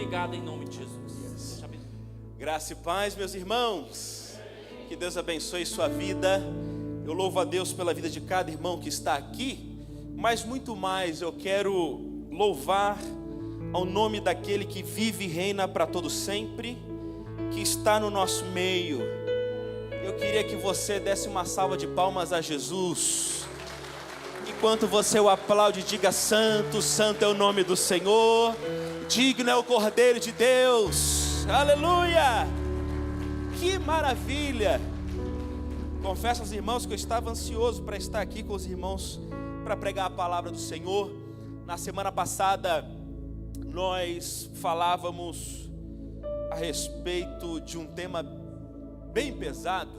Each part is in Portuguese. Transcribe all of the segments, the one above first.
Obrigado em nome de Jesus. Deus te abençoe. Graça e paz, meus irmãos. Que Deus abençoe sua vida. Eu louvo a Deus pela vida de cada irmão que está aqui, mas muito mais eu quero louvar ao nome daquele que vive e reina para todo sempre, que está no nosso meio. Eu queria que você desse uma salva de palmas a Jesus. Enquanto você o aplaude, diga: santo, santo é o nome do Senhor, digno é o Cordeiro de Deus. Aleluia! Que maravilha! Confesso aos irmãos que eu estava ansioso para estar aqui com os irmãos para pregar a palavra do Senhor. Na semana passada nós falávamos a respeito de um tema bem pesado,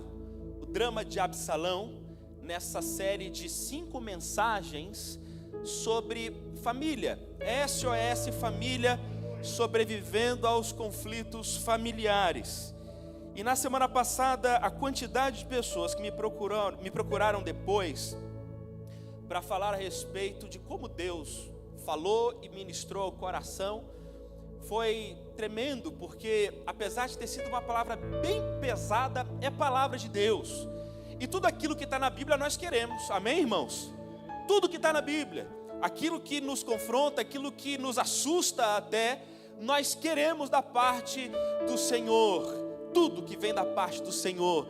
o drama de Absalão, nessa série de 5 mensagens sobre família, SOS Família, sobrevivendo aos conflitos familiares. E na semana passada, a quantidade de pessoas que me procuraram depois para falar a respeito de como Deus falou e ministrou ao coração foi tremendo, porque apesar de ter sido uma palavra bem pesada, é palavra de Deus. E tudo aquilo que está na Bíblia nós queremos, amém, irmãos? Tudo que está na Bíblia, aquilo que nos confronta, aquilo que nos assusta até, nós queremos da parte do Senhor. Tudo que vem da parte do Senhor.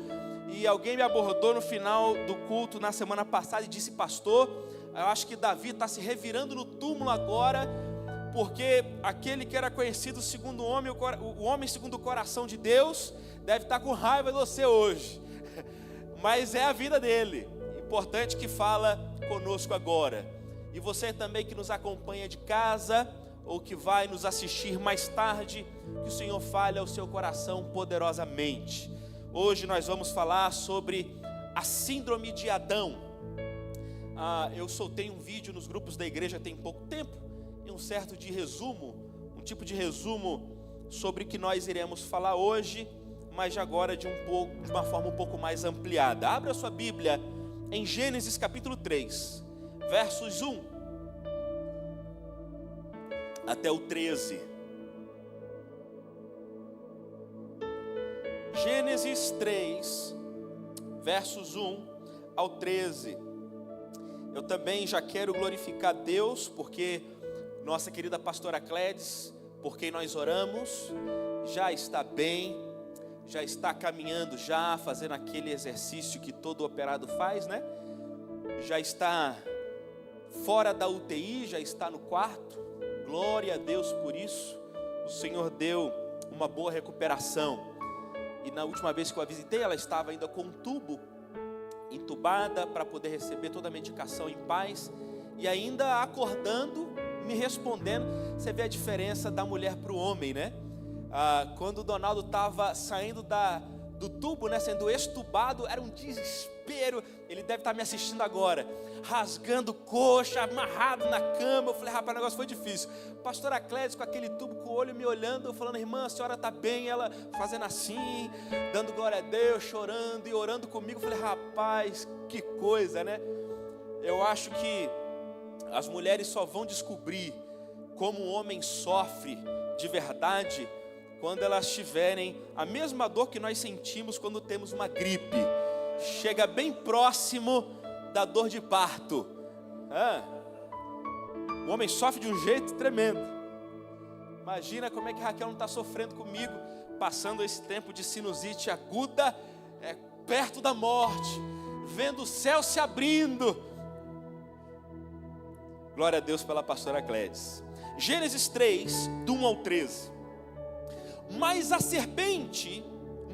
E alguém me abordou no final do culto na semana passada e disse: pastor, eu acho que Davi está se revirando no túmulo agora, porque aquele que era conhecido segundo o homem segundo o coração de Deus, deve estar com raiva de você hoje. Mas é a vida dele, importante que fala conosco agora. E você também que nos acompanha de casa, ou que vai nos assistir mais tarde, que o Senhor fale ao seu coração poderosamente. Hoje nós vamos falar sobre a síndrome de Adão. Eu soltei um vídeo nos grupos da igreja tem pouco tempo, e um tipo de resumo sobre o que nós iremos falar hoje, mas agora de uma forma um pouco mais ampliada. Abra a sua Bíblia em Gênesis capítulo 3, versos 1 até o 13. Gênesis 3, versos 1 ao 13. Eu também já quero glorificar Deus, porque nossa querida pastora Clédes, por quem nós oramos, já está bem, já está caminhando, já fazendo aquele exercício que todo operado faz, né? Já está fora da UTI, já está no quarto. Glória a Deus por isso. O Senhor deu uma boa recuperação. E na última vez que eu a visitei, ela estava ainda com um tubo, entubada, para poder receber toda a medicação em paz. E ainda acordando, me respondendo. Você vê a diferença da mulher para o homem, né? Quando o Donaldo estava saindo do tubo, né, sendo estubado, era um desespero. Ele deve estar me assistindo agora, rasgando coxa, amarrado na cama. Eu falei: rapaz, o negócio foi difícil. Pastora Clédia com aquele tubo, com o olho me olhando, eu falando: irmã, a senhora está bem? Ela fazendo assim, dando glória a Deus, chorando e orando comigo. Eu falei: rapaz, que coisa, né? Eu acho que as mulheres só vão descobrir como um homem sofre de verdade quando elas tiverem a mesma dor que nós sentimos quando temos uma gripe. Chega bem próximo da dor de parto. O homem sofre de um jeito tremendo. Imagina como é que Raquel não está sofrendo comigo, passando esse tempo de sinusite aguda, perto da morte, vendo o céu se abrindo. Glória a Deus pela pastora Clédes. Gênesis 3, do 1 ao 13. Mas a serpente,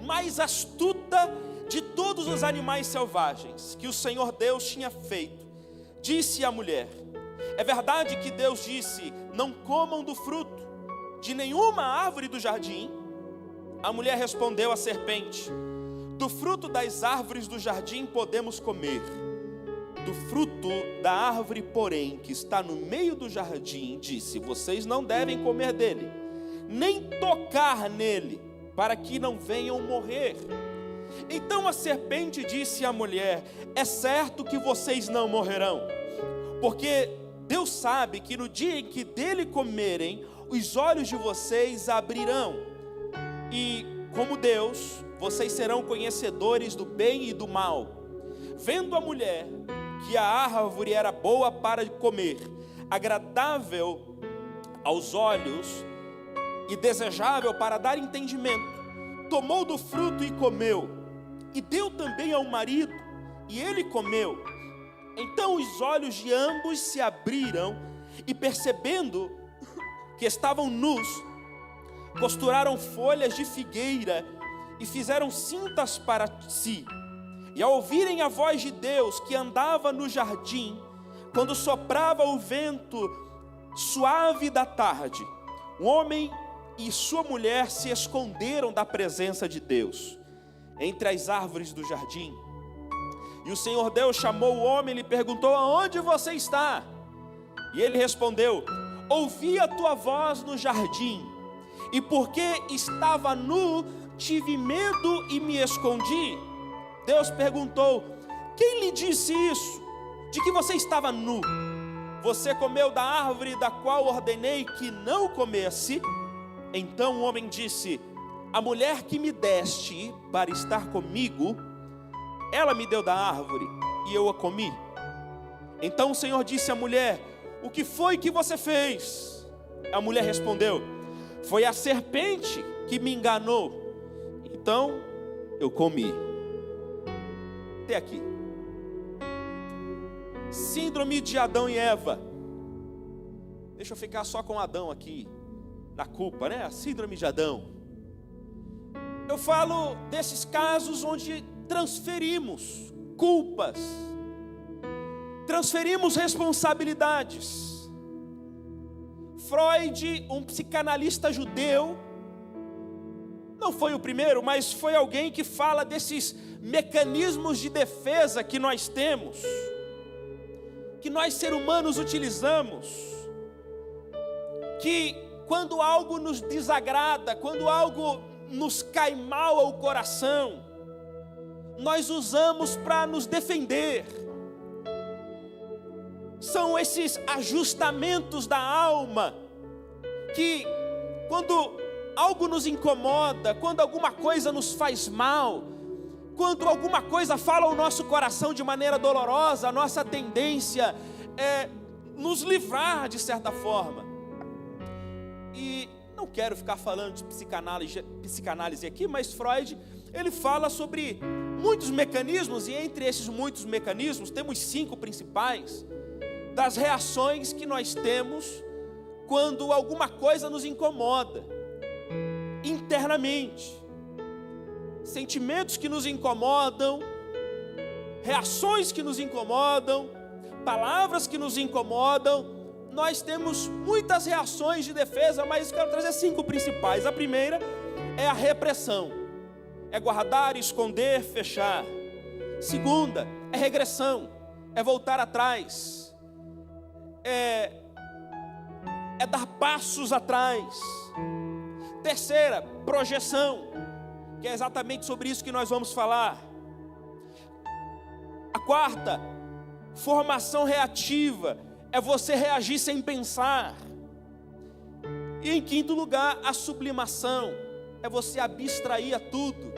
mais astuta de todos os animais selvagens que o Senhor Deus tinha feito, disse à mulher: é verdade que Deus disse: não comam do fruto de nenhuma árvore do jardim? A mulher respondeu à serpente: do fruto das árvores do jardim podemos comer. Do fruto da árvore, porém, que está no meio do jardim, disse: vocês não devem comer dele, nem tocar nele, para que não venham morrer. Então a serpente disse à mulher: é certo que vocês não morrerão, porque Deus sabe que no dia em que dele comerem, os olhos de vocês abrirão, e como Deus, vocês serão conhecedores do bem e do mal. Vendo a mulher que a árvore era boa para comer, agradável aos olhos e desejável para dar entendimento, tomou do fruto e comeu, e deu também ao marido, e ele comeu. Então os olhos de ambos se abriram, e percebendo que estavam nus, costuraram folhas de figueira e fizeram cintas para si. E ao ouvirem a voz de Deus que andava no jardim, quando soprava o vento suave da tarde, o homem e sua mulher se esconderam da presença de Deus entre as árvores do jardim. E o Senhor Deus chamou o homem e lhe perguntou: aonde você está? E ele respondeu: ouvi a tua voz no jardim, e porque estava nu, tive medo e me escondi. Deus perguntou: quem lhe disse isso? De que você estava nu? Você comeu da árvore da qual ordenei que não comesse? Então o homem disse: a mulher que me deste para estar comigo, ela me deu da árvore e eu a comi. Então o Senhor disse à mulher: o que foi que você fez? A mulher respondeu: foi a serpente que me enganou, então eu comi. Até aqui. Síndrome de Adão e Eva. Deixa eu ficar só com Adão aqui, na culpa, né? A síndrome de Adão. Eu falo desses casos onde transferimos culpas, transferimos responsabilidades. Freud, um psicanalista judeu, não foi o primeiro, mas foi alguém que fala desses mecanismos de defesa que nós temos, que nós seres humanos utilizamos, que quando algo nos desagrada, quando algo nos cai mal ao coração, nós usamos para nos defender. São esses ajustamentos da alma, que quando algo nos incomoda, quando alguma coisa nos faz mal, quando alguma coisa fala ao nosso coração de maneira dolorosa, a nossa tendência é nos livrar de certa forma. E não quero ficar falando de psicanálise aqui, mas Freud, ele fala sobre muitos mecanismos, e entre esses muitos mecanismos, temos 5 principais, das reações que nós temos quando alguma coisa nos incomoda, internamente. Sentimentos que nos incomodam, reações que nos incomodam, palavras que nos incomodam. Nós temos muitas reações de defesa, mas quero trazer 5 principais. A primeira é a repressão, é guardar, esconder, fechar. Segunda é regressão, é voltar atrás, é dar passos atrás. Terceira, projeção, que é exatamente sobre isso que nós vamos falar. A quarta, formação reativa, é você reagir sem pensar. E em quinto lugar, a sublimação, é você abstrair a tudo,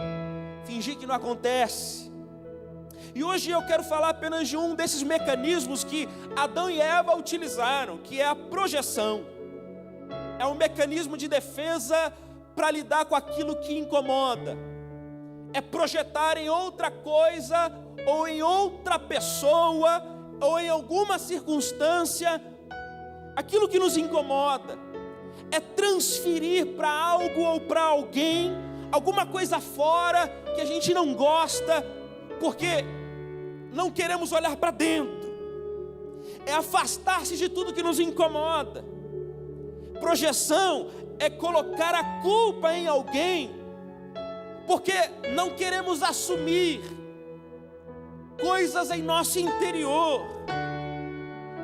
fingir que não acontece. E hoje eu quero falar apenas de um desses mecanismos que Adão e Eva utilizaram, que é a projeção. É um mecanismo de defesa para lidar com aquilo que incomoda. É projetar em outra coisa, ou em outra pessoa, ou em alguma circunstância, aquilo que nos incomoda. É transferir para algo ou para alguém, alguma coisa fora que a gente não gosta, porque não queremos olhar para dentro. É afastar-se de tudo que nos incomoda. Projeção é colocar a culpa em alguém, porque não queremos assumir coisas em nosso interior.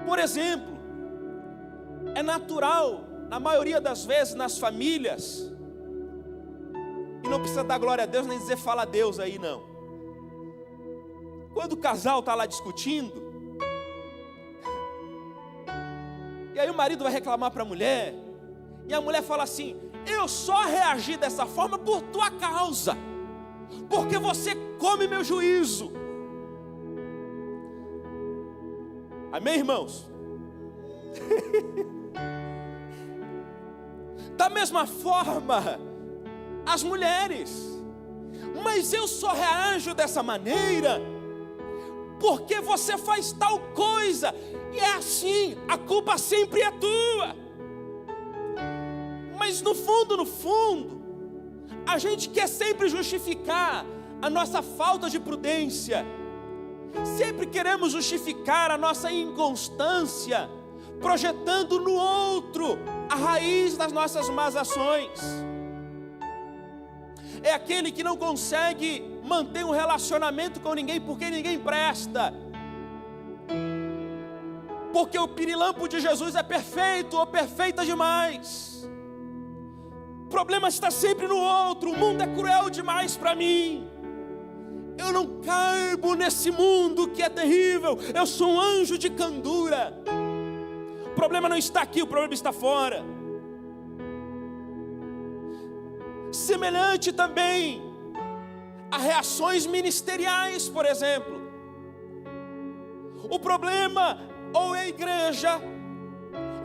Por exemplo, é natural, na maioria das vezes nas famílias, e não precisa dar glória a Deus nem dizer fala a Deus aí não, quando o casal está lá discutindo, e aí o marido vai reclamar para a mulher, E a mulher fala assim: eu só reagi dessa forma por tua causa, porque você come meu juízo. Amém, irmãos? Da mesma forma, as mulheres: mas eu só reajo dessa maneira porque você faz tal coisa, e é assim, a culpa sempre é tua. Mas no fundo, a gente quer sempre justificar a nossa falta de prudência, sempre queremos justificar a nossa inconstância, projetando no outro a raiz das nossas más ações. É aquele que não consegue manter um relacionamento com ninguém porque ninguém presta, porque o pirilampo de Jesus é perfeito ou perfeita demais. O problema está sempre no outro. O mundo é cruel demais para mim. Eu não caibo nesse mundo que é terrível. Eu sou um anjo de candura. O problema não está aqui, o problema está fora. Semelhante também a reações ministeriais, por exemplo. O problema ou é a igreja,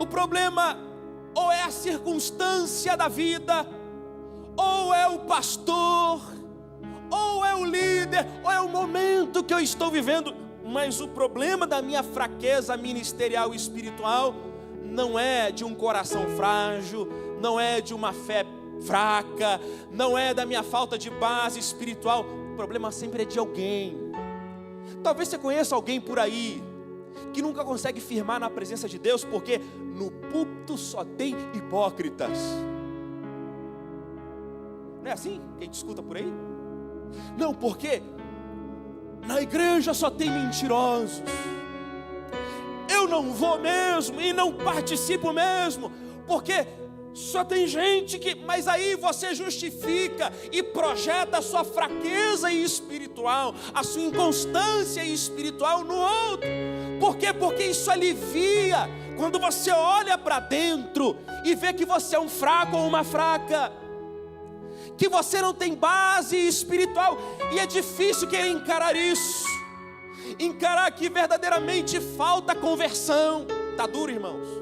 o problema ou é a circunstância da vida, ou é o pastor, ou é o líder, ou é o momento que eu estou vivendo. Mas o problema da minha fraqueza ministerial e espiritual não é de um coração frágil, não é de uma fé fraca, não é da minha falta de base espiritual. O problema sempre é de alguém. Talvez você conheça alguém por aí que nunca consegue firmar na presença de Deus, porque no púlpito só tem hipócritas. Não é assim que a gente escuta por aí? Não, porque na igreja só tem mentirosos. Eu não vou mesmo e não participo mesmo, porque só tem gente que... Mas aí você justifica e projeta a sua fraqueza espiritual, a sua inconstância espiritual no outro. Por quê? Porque isso alivia quando você olha para dentro e vê que você é um fraco ou uma fraca, que você não tem base espiritual. E é difícil querer encarar isso, encarar que verdadeiramente falta conversão. Está duro, irmãos.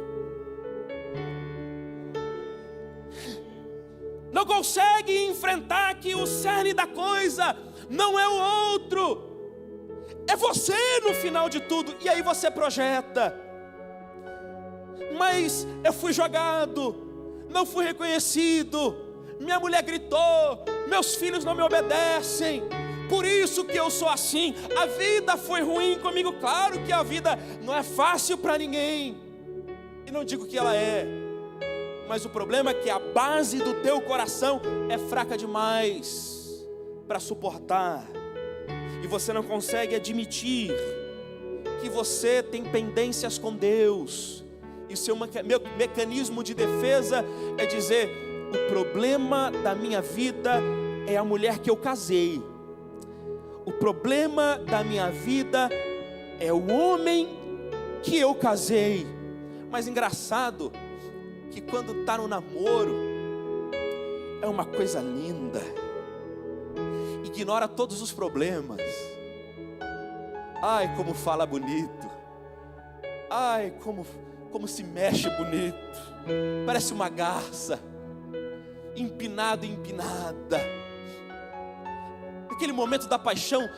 Não consegue enfrentar que o cerne da coisa não é o outro, é você no final de tudo. E aí você projeta: mas eu fui jogado, não fui reconhecido, minha mulher gritou, meus filhos não me obedecem, por isso que eu sou assim. A vida foi ruim comigo. Claro que a vida não é fácil para ninguém, e não digo que ela é, mas o problema é que a base do teu coração é fraca demais para suportar, e você não consegue admitir que você tem pendências com Deus, e seu mecanismo de defesa é dizer: o problema da minha vida é a mulher que eu casei, o problema da minha vida é o homem que eu casei. Mas engraçado que quando está no namoro é uma coisa linda, ignora todos os problemas. Ai, como fala bonito, ai, como se mexe bonito, parece uma garça, empinado, empinada. Naquele momento da paixão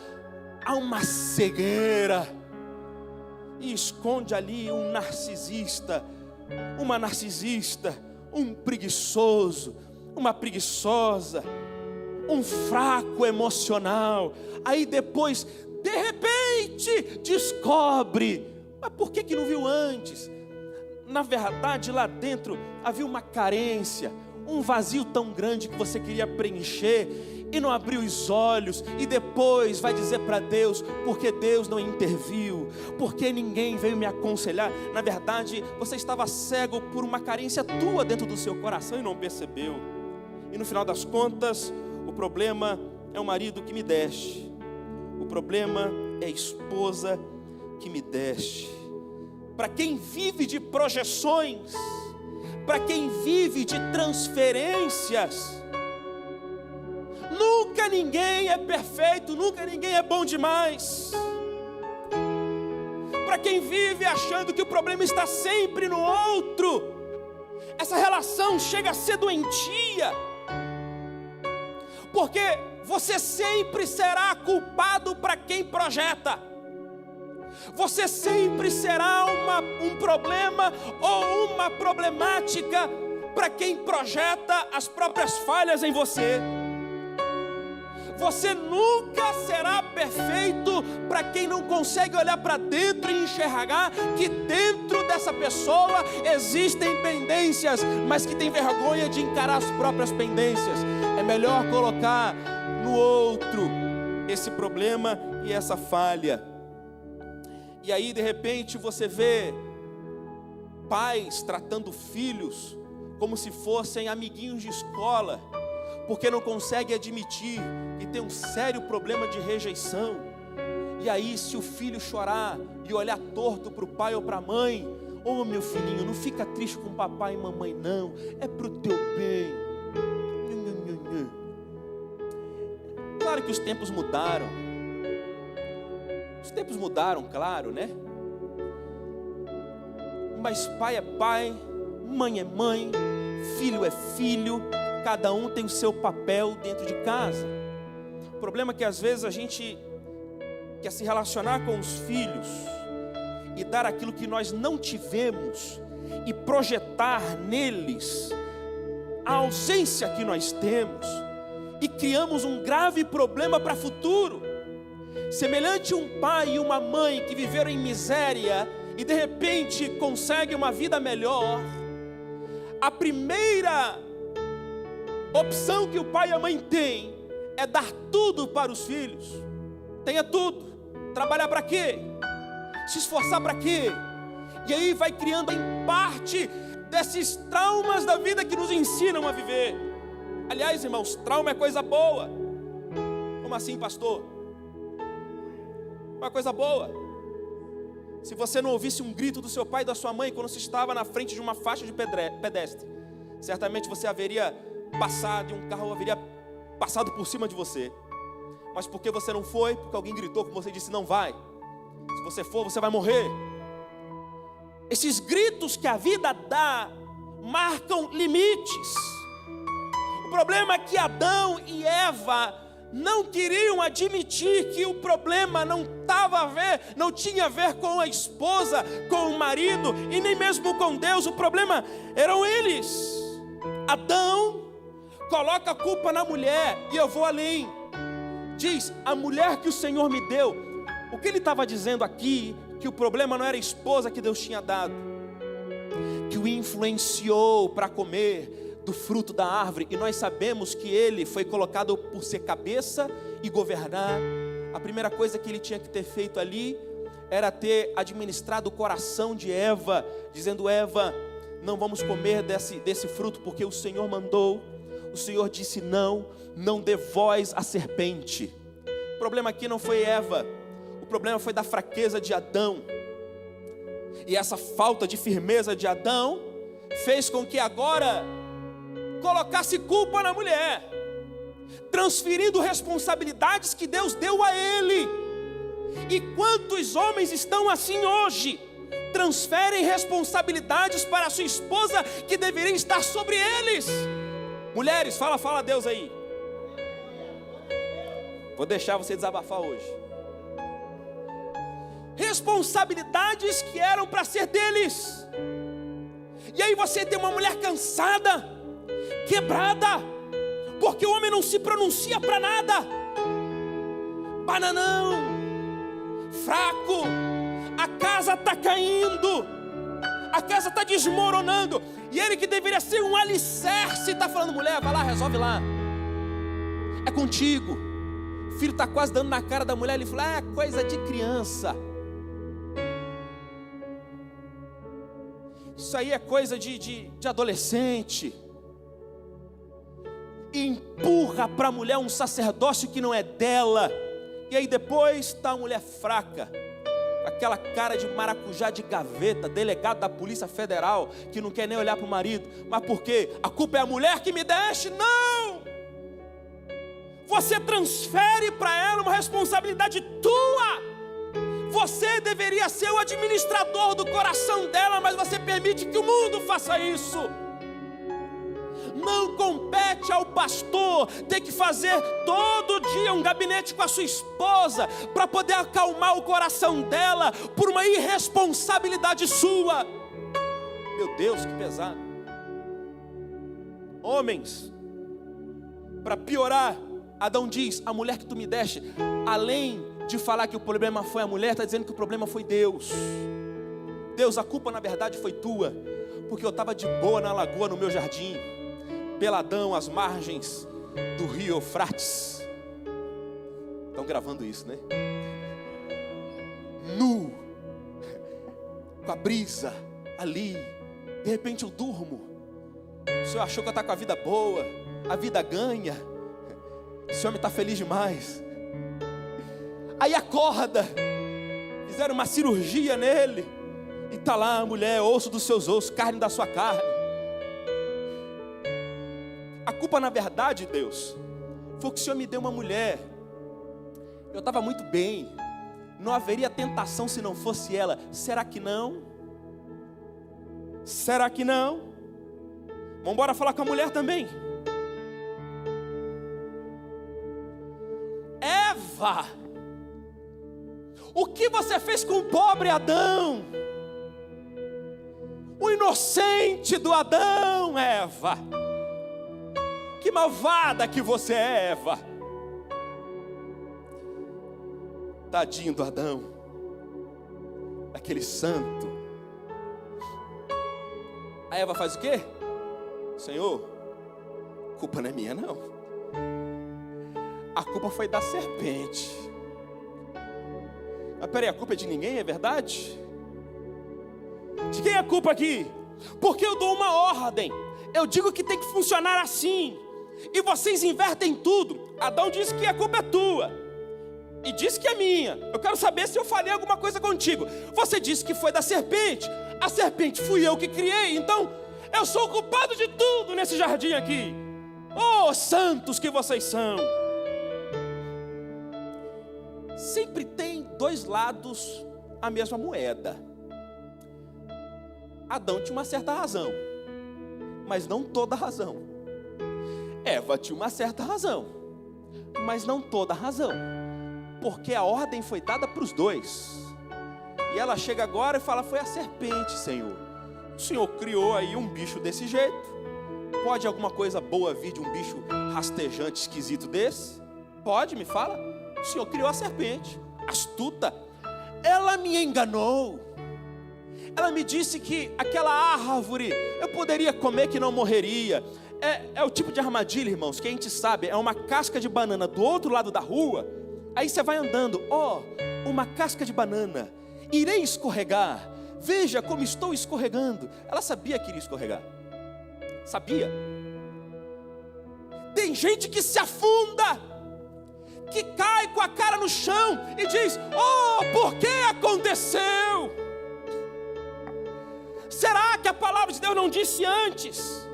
há uma cegueira, e esconde ali um narcisista, uma narcisista, um preguiçoso, uma preguiçosa, um fraco emocional. Aí depois, de repente, descobre: mas por que não viu antes? Na verdade, lá dentro havia uma carência, um vazio tão grande que você queria preencher e não abriu os olhos, e depois vai dizer para Deus: porque Deus não interviu, porque ninguém veio me aconselhar. Na verdade, você estava cego por uma carência tua dentro do seu coração e não percebeu. E no final das contas, o problema é o marido que me deste, o problema é a esposa que me deste. Para quem vive de projeções, para quem vive de transferências. Nunca ninguém é perfeito, nunca ninguém é bom demais. Para quem vive achando que o problema está sempre no outro, essa relação chega a ser doentia, porque você sempre será culpado para quem projeta. Você sempre será um problema ou uma problemática para quem projeta as próprias falhas em você. Você nunca será perfeito para quem não consegue olhar para dentro e enxergar que dentro dessa pessoa existem pendências, mas que tem vergonha de encarar as próprias pendências. É melhor colocar no outro esse problema e essa falha. E aí de repente você vê pais tratando filhos como se fossem amiguinhos de escola, porque não consegue admitir que tem um sério problema de rejeição. E aí se o filho chorar e olhar torto para o pai ou para a mãe: ô meu filhinho, não fica triste com papai e mamãe não, é para o teu bem. Claro que os tempos mudaram. Os tempos mudaram, claro, né? Mas pai é pai, mãe é mãe, filho é filho. Cada um tem o seu papel dentro de casa. O problema é que às vezes a gente quer se relacionar com os filhos e dar aquilo que nós não tivemos e projetar neles a ausência que nós temos, e criamos um grave problema para o futuro. Semelhante a um pai e uma mãe que viveram em miséria e de repente conseguem uma vida melhor, a primeira opção que o pai e a mãe têm é dar tudo para os filhos. Tenha tudo. Trabalhar para quê? Se esforçar para quê? E aí vai criando em parte desses traumas da vida que nos ensinam a viver. Aliás, irmãos, trauma é coisa boa. Como assim, pastor? Uma coisa boa. Se você não ouvisse um grito do seu pai e da sua mãe quando você estava na frente de uma faixa de pedestre, certamente você haveria passado e um carro haveria passado por cima de você. Mas porque você não foi? Porque alguém gritou com você e disse: não vai. Se você for, você vai morrer. Esses gritos que a vida dá marcam limites. O problema é que Adão e Eva não queriam admitir que o problema não tinha a ver com a esposa, com o marido e nem mesmo com Deus. O problema eram eles. Adão coloca a culpa na mulher, e eu vou além. Diz: a mulher que o Senhor me deu. O que ele estava dizendo aqui? Que o problema não era a esposa que Deus tinha dado, que o influenciou para comer do fruto da árvore. E nós sabemos que ele foi colocado por ser cabeça e governar. A primeira coisa que ele tinha que ter feito ali era ter administrado o coração de Eva, dizendo: Eva, não vamos comer desse fruto porque o Senhor mandou. O Senhor disse: não dê voz à serpente. O problema aqui não foi Eva, o problema foi da fraqueza de Adão. E essa falta de firmeza de Adão fez com que agora colocasse culpa na mulher, transferindo responsabilidades que Deus deu a ele. E quantos homens estão assim hoje? Transferem responsabilidades para a sua esposa que deveriam estar sobre eles. Mulheres, fala a Deus aí. Vou deixar você desabafar hoje. Responsabilidades que eram para ser deles. E aí você tem uma mulher cansada, quebrada, porque o homem não se pronuncia para nada. Bananão, fraco, a casa está caindo, a casa está desmoronando, e ele que deveria ser um alicerce está falando: mulher, vai lá, resolve lá, é contigo. O filho está quase dando na cara da mulher. Ele fala: é coisa de criança, isso aí é coisa de adolescente. E empurra para a mulher um sacerdócio que não é dela. E aí depois está a mulher fraca, com aquela cara de maracujá de gaveta, delegado da Polícia Federal, que não quer nem olhar para o marido. Mas por quê? A culpa é a mulher que me deixa? Não! Você transfere para ela uma responsabilidade tua. Você deveria ser o administrador do coração dela, mas você permite que o mundo faça isso. Não compete ao pastor ter que fazer todo dia um gabinete com a sua esposa para poder acalmar o coração dela por uma irresponsabilidade sua. Meu Deus, que pesado. Homens, para piorar, Adão diz: a mulher que tu me deste, além de falar que o problema foi a mulher, está dizendo que o problema foi Deus. Deus, a culpa na verdade foi tua, porque eu estava de boa na lagoa, no meu jardim, peladão, às margens do rio Eufrates. Estão gravando isso, né? Nu, com a brisa ali. De repente eu durmo. O senhor achou que eu estava com a vida boa, a vida ganha. O senhor está feliz demais. Aí acorda, fizeram uma cirurgia nele, e está lá a mulher, osso dos seus ossos, carne da sua carne. A culpa na verdade, Deus, foi que o Senhor me deu uma mulher. Eu estava muito bem, não haveria tentação se não fosse ela. Será que não? Será que não? Vamos embora falar com a mulher também. Eva, o que você fez com o pobre Adão? O inocente do Adão, Eva. Que malvada que você é, Eva. Tadinho do Adão, aquele santo. A Eva faz o quê? Senhor, culpa não é minha não. A culpa foi da serpente. Mas peraí, a culpa é de ninguém, é verdade? De quem é a culpa aqui? Porque eu dou uma ordem, eu digo que tem que funcionar assim, e vocês invertem tudo. Adão disse que a culpa é tua, e disse que é minha. Eu quero saber se eu falei alguma coisa contigo. Você disse que foi da serpente. A serpente fui eu que criei, então eu sou o culpado de tudo nesse jardim aqui. Oh, santos que vocês são! Sempre tem dois lados a mesma moeda. Adão tinha uma certa razão, mas não toda a razão. Eva tinha uma certa razão, mas não toda a razão, porque a ordem foi dada para os dois. E ela chega agora e fala: foi a serpente, Senhor. O Senhor criou aí um bicho desse jeito. Pode alguma coisa boa vir de um bicho rastejante, esquisito desse? Pode, me fala. O Senhor criou a serpente, astuta. Ela me enganou. Ela me disse que aquela árvore eu poderia comer, que não morreria. É o tipo de armadilha, irmãos, que a gente sabe. É uma casca de banana do outro lado da rua. Aí você vai andando, uma casca de banana, irei escorregar, veja como estou escorregando. Ela sabia que iria escorregar, sabia. Tem gente que se afunda, que cai com a cara no chão e diz: por que aconteceu? Será que a palavra de Deus não disse antes?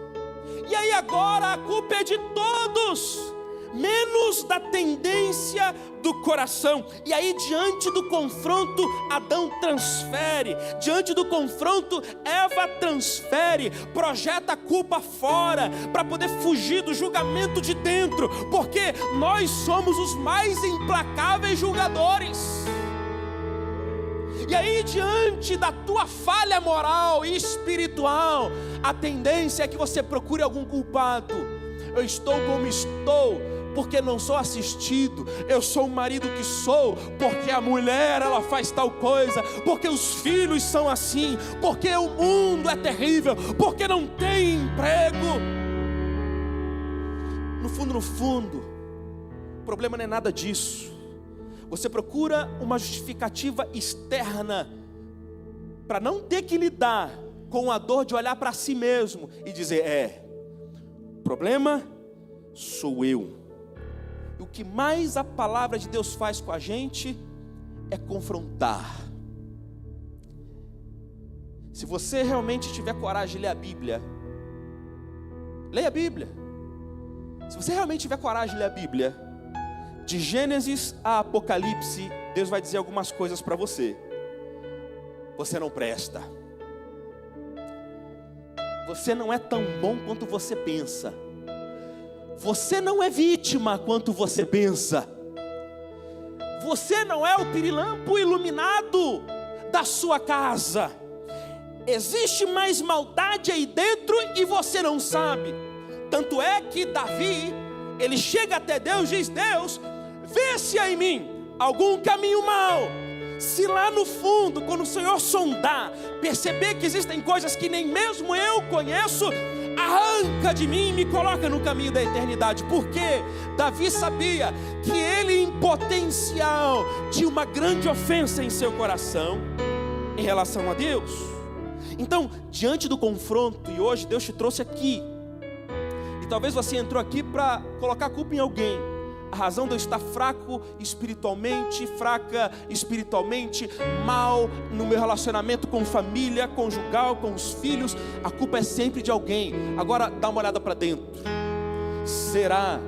E aí agora a culpa é de todos, menos da tendência do coração. E aí diante do confronto, Adão transfere. Diante do confronto, Eva transfere. Projeta a culpa fora, para poder fugir do julgamento de dentro. Porque nós somos os mais implacáveis julgadores. E aí diante da tua falha moral e espiritual, a tendência é que você procure algum culpado. Eu estou como estou porque não sou assistido. Eu sou o marido que sou porque a mulher, ela faz tal coisa, porque os filhos são assim, porque o mundo é terrível, porque não tem emprego. No fundo, o problema não é nada disso. Você procura uma justificativa externa para não ter que lidar com a dor de olhar para si mesmo e dizer: o problema sou eu. E o que mais a palavra de Deus faz com a gente é confrontar. Se você realmente tiver coragem de ler a Bíblia, leia a Bíblia. Se você realmente tiver coragem de ler a Bíblia, de Gênesis a Apocalipse, Deus vai dizer algumas coisas para você. Você não presta. Você não é tão bom quanto você pensa. Você não é vítima quanto você pensa. Você não é o pirilampo iluminado da sua casa. Existe mais maldade aí dentro e você não sabe. Tanto é que Davi, ele chega até Deus e diz: Deus, vê se há em mim algum caminho mau. Se lá no fundo, quando o Senhor sondar, perceber que existem coisas que nem mesmo eu conheço, arranca de mim e me coloca no caminho da eternidade. Porque Davi sabia que ele, em potencial, tinha uma grande ofensa em seu coração em relação a Deus. Então, diante do confronto, e hoje Deus te trouxe aqui, e talvez você entrou aqui para colocar a culpa em alguém. A razão de eu estar fraca espiritualmente, mal no meu relacionamento com família, conjugal, com os filhos, a culpa é sempre de alguém. Agora dá uma olhada para dentro. Será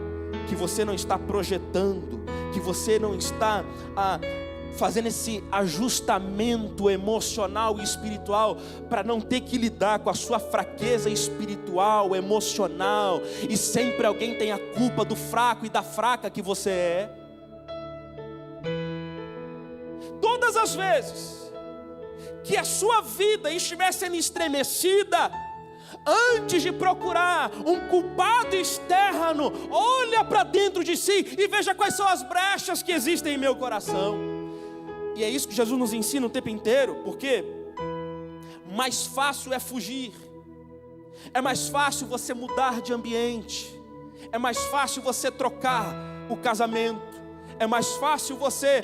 que você não está projetando, que você não está fazendo esse ajustamento emocional e espiritual para não ter que lidar com a sua fraqueza espiritual, emocional, e sempre alguém tem a culpa do fraco e da fraca que você é? Todas as vezes que a sua vida estiver sendo estremecida, antes de procurar um culpado externo, olha para dentro de si e veja quais são as brechas que existem em meu coração. E é isso que Jesus nos ensina o tempo inteiro, porque mais fácil é fugir, é mais fácil você mudar de ambiente, é mais fácil você trocar o casamento, é mais fácil você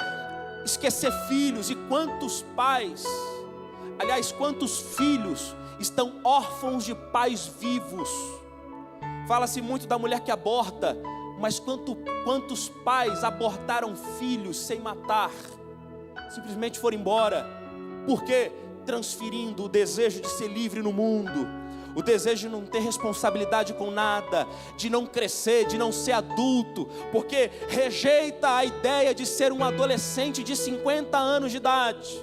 esquecer filhos. E quantos pais, aliás, quantos filhos estão órfãos de pais vivos? Fala-se muito da mulher que aborta, mas quantos pais abortaram filhos sem matar? Simplesmente foram embora. Por quê? Transferindo o desejo de ser livre no mundo, o desejo de não ter responsabilidade com nada, de não crescer, de não ser adulto, porque rejeita a ideia de ser um adolescente de 50 anos de idade.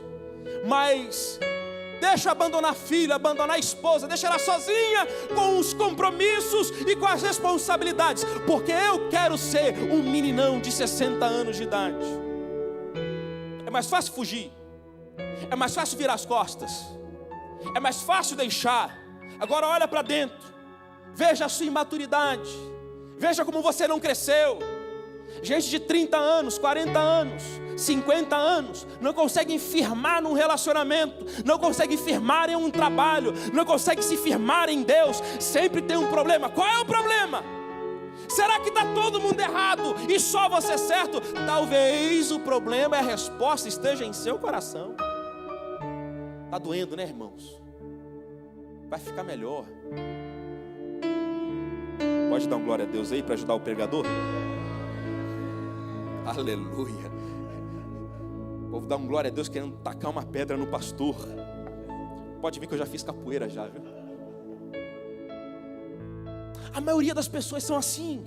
Mas deixa abandonar a filha, abandonar a esposa, deixa ela sozinha com os compromissos e com as responsabilidades, porque eu quero ser um meninão de 60 anos de idade. É mais fácil fugir, é mais fácil virar as costas, é mais fácil deixar. Agora olha para dentro, veja a sua imaturidade, veja como você não cresceu. Gente de 30 anos, 40 anos, 50 anos, não conseguem firmar num relacionamento, não conseguem firmar em um trabalho, não conseguem se firmar em Deus, sempre tem um problema. Qual é o problema? Será que está todo mundo errado e só você certo? Talvez o problema e a resposta esteja em seu coração. Está doendo, né, irmãos? Vai ficar melhor. Pode dar um glória a Deus aí para ajudar o pregador? Aleluia. O povo dá um glória a Deus querendo tacar uma pedra no pastor. Pode ver que eu já fiz capoeira já, viu? A maioria das pessoas são assim.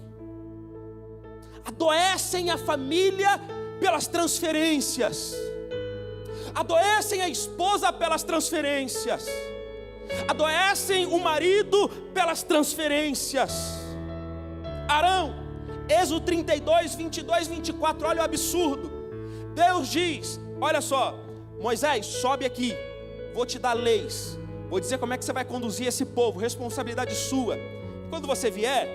Adoecem a família pelas transferências, adoecem a esposa pelas transferências, adoecem o marido pelas transferências. Arão, Êxodo 32, 22, 24, olha o absurdo. Deus diz, olha só, Moisés, sobe aqui, vou te dar leis, vou dizer como é que você vai conduzir esse povo, responsabilidade sua. Quando você vier,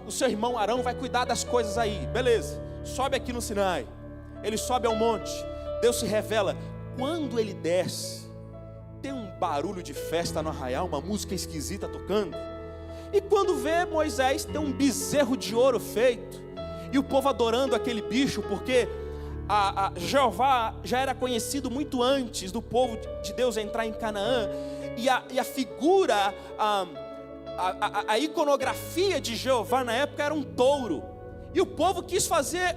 o seu irmão Arão vai cuidar das coisas aí, beleza, sobe aqui no Sinai. Ele sobe ao monte, Deus se revela. Quando ele desce, tem um barulho de festa no arraial, uma música esquisita tocando. E quando vê Moisés, tem um bezerro de ouro feito, e o povo adorando aquele bicho, porque Jeová já era conhecido muito antes do povo de Deus entrar em Canaã. E a figura, a iconografia de Jeová na época era um touro, e o povo quis fazer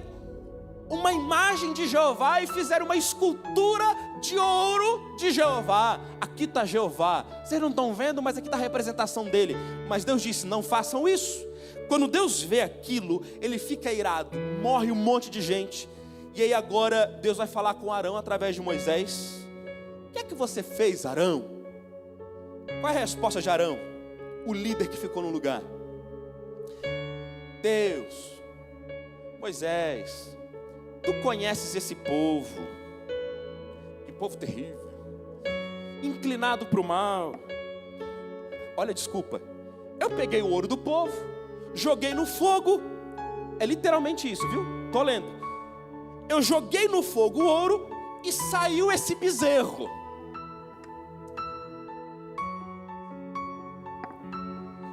uma imagem de Jeová e fizeram uma escultura de ouro de Jeová. Aqui está Jeová, vocês não estão vendo, mas aqui está a representação dele. Mas Deus disse, não façam isso. Quando Deus vê aquilo, ele fica irado, morre um monte de gente. E aí agora Deus vai falar com Arão através de Moisés. O que é que você fez, Arão? Qual é a resposta de Arão? O líder que ficou no lugar. Deus, Moisés, tu conheces esse povo, que povo terrível, inclinado para o mal. Olha, desculpa, eu peguei o ouro do povo, joguei no fogo, é literalmente isso, viu? Estou lendo. Eu joguei no fogo o ouro e saiu esse bezerro.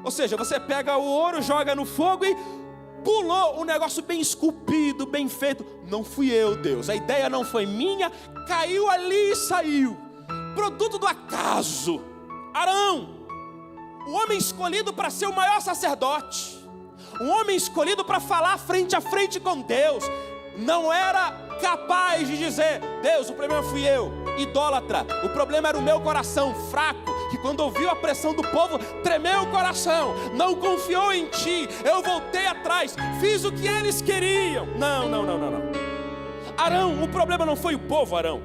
Ou seja, você pega o ouro, joga no fogo e pulou um negócio bem esculpido, bem feito. Não fui eu, Deus, a ideia não foi minha, caiu ali e saiu. Produto do acaso. Arão, o homem escolhido para ser o maior sacerdote, um homem escolhido para falar frente a frente com Deus, não era capaz de dizer, Deus, o problema fui eu, idólatra, o problema era o meu coração fraco, que quando ouviu a pressão do povo, tremeu o coração, não confiou em ti, eu voltei atrás, fiz o que eles queriam. Não. Arão, o problema não foi o povo, Arão.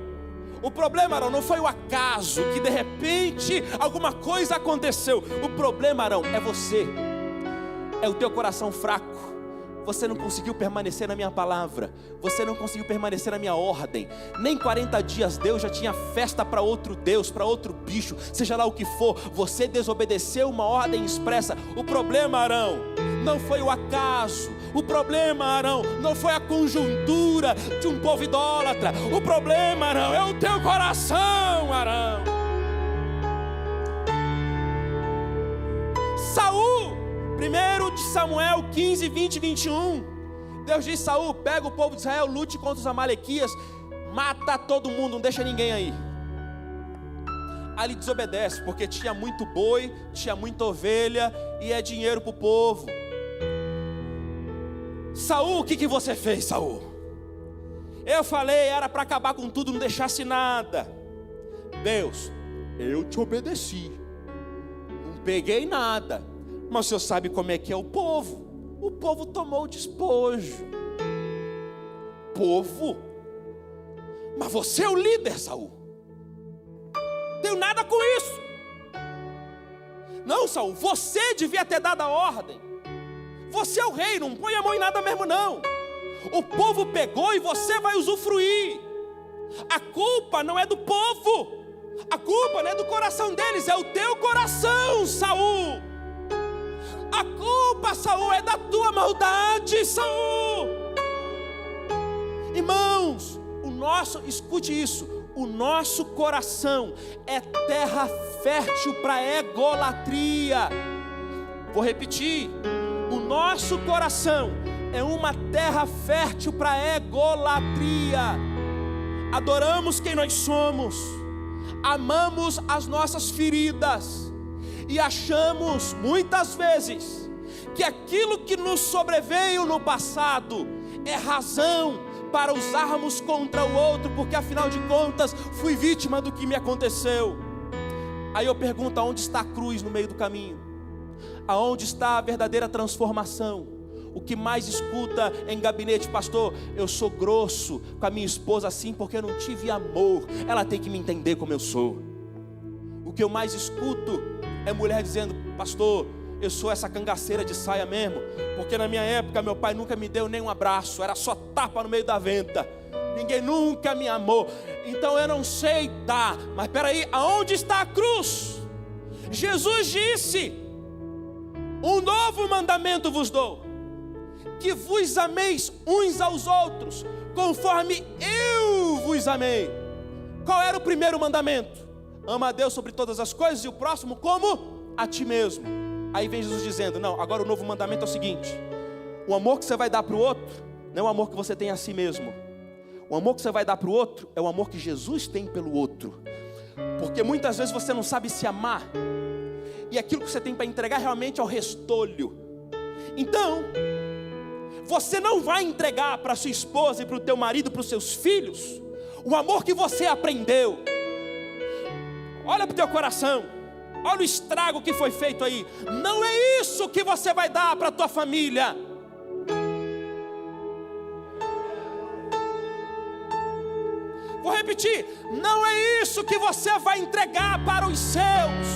O problema, Arão, não foi o acaso, que de repente alguma coisa aconteceu. O problema, Arão, é você, é o teu coração fraco. Você não conseguiu permanecer na minha palavra, você não conseguiu permanecer na minha ordem. Nem 40 dias Deus já tinha festa para outro Deus, para outro bicho, seja lá o que for. Você desobedeceu uma ordem expressa. O problema, Arão, não foi o acaso. O problema, Arão, não foi a conjuntura de um povo idólatra. O problema, Arão, é o teu coração, Arão. Saul, 1 de Samuel 15, 20 e 21. Deus diz, Saul, pega o povo de Israel, lute contra os amalequias, mata todo mundo, não deixa ninguém aí. Aí ele desobedece, porque tinha muito boi, tinha muita ovelha, e é dinheiro para o povo. Saul, o que você fez, Saul? Eu falei, era para acabar com tudo, não deixasse nada. Deus, eu te obedeci, não peguei nada. Mas o senhor sabe como é que é o povo? O povo tomou o despojo. Povo? Mas você é o líder, Saul. Tenho nada com isso. Não, Saul, você devia ter dado a ordem. Você é o rei, não põe a mão em nada mesmo não. O povo pegou e você vai usufruir. A culpa não é do povo. A culpa não é do coração deles, é o teu coração, Saul. A culpa, Saul, é da tua maldade, Saul. Irmãos, escute isso, o nosso coração é terra fértil para egolatria. Vou repetir, o nosso coração é uma terra fértil para egolatria. Adoramos quem nós somos, amamos as nossas feridas, e achamos muitas vezes que aquilo que nos sobreveio no passado é razão para usarmos contra o outro, porque afinal de contas fui vítima do que me aconteceu. Aí eu pergunto, aonde está a cruz no meio do caminho? Aonde está a verdadeira transformação? O que mais escuta em gabinete, pastor, eu sou grosso com a minha esposa assim porque eu não tive amor, ela tem que me entender como eu sou. O que eu mais escuto é mulher dizendo, pastor, eu sou essa cangaceira de saia mesmo, porque na minha época meu pai nunca me deu nem um abraço, era só tapa no meio da venta, ninguém nunca me amou, então eu não sei dar. Mas peraí, aonde está a cruz? Jesus disse, um novo mandamento vos dou, que vos ameis uns aos outros, conforme eu vos amei. Qual era o primeiro mandamento? Ama a Deus sobre todas as coisas e o próximo como a ti mesmo. Aí vem Jesus dizendo, não, agora o novo mandamento é o seguinte, o amor que você vai dar para o outro, não é o amor que você tem a si mesmo. O amor que você vai dar para o outro, é o amor que Jesus tem pelo outro. Porque muitas vezes você não sabe se amar, e aquilo que você tem para entregar realmente é o restolho. Então, você não vai entregar para sua esposa e para o teu marido, para os seus filhos, o amor que você aprendeu. Olha para o teu coração, olha o estrago que foi feito aí. Não é isso que você vai dar para a tua família. Vou repetir, não é isso que você vai entregar para os seus.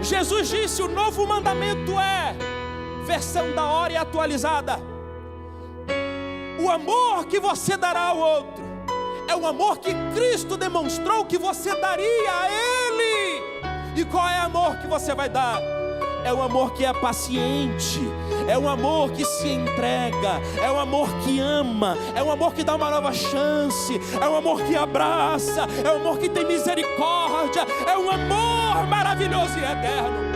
Jesus disse, o novo mandamento é, versão da hora e atualizada, o amor que você dará ao outro é o amor que Cristo demonstrou que você daria a Ele. E qual é o amor que você vai dar? É um amor que é paciente, é um amor que se entrega, é um amor que ama, é um amor que dá uma nova chance, é um amor que abraça, é um amor que tem misericórdia, é um amor maravilhoso e eterno.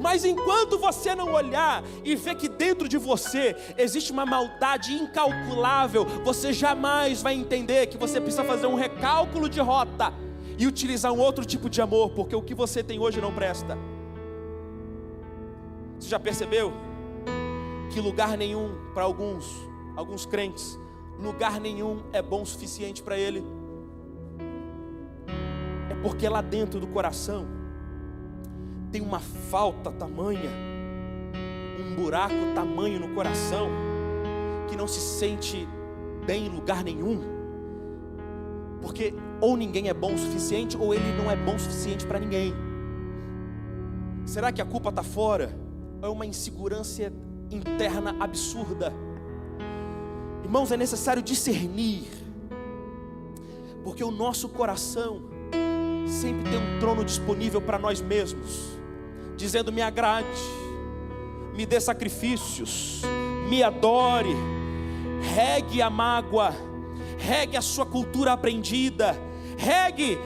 Mas enquanto você não olhar e ver que dentro de você existe uma maldade incalculável, você jamais vai entender que você precisa fazer um recálculo de rota e utilizar um outro tipo de amor, porque o que você tem hoje não presta. Você já percebeu que lugar nenhum, para alguns crentes, lugar nenhum é bom o suficiente para ele? É porque lá dentro do coração tem uma falta tamanha, um buraco tamanho no coração, que não se sente bem em lugar nenhum, porque ou ninguém é bom o suficiente, ou ele não é bom o suficiente para ninguém. Será que a culpa está fora? Ou é uma insegurança interna absurda? Irmãos, é necessário discernir, porque o nosso coração sempre tem um trono disponível para nós mesmos, dizendo: me agrade, me dê sacrifícios, me adore, regue a mágoa, regue a sua cultura aprendida, regue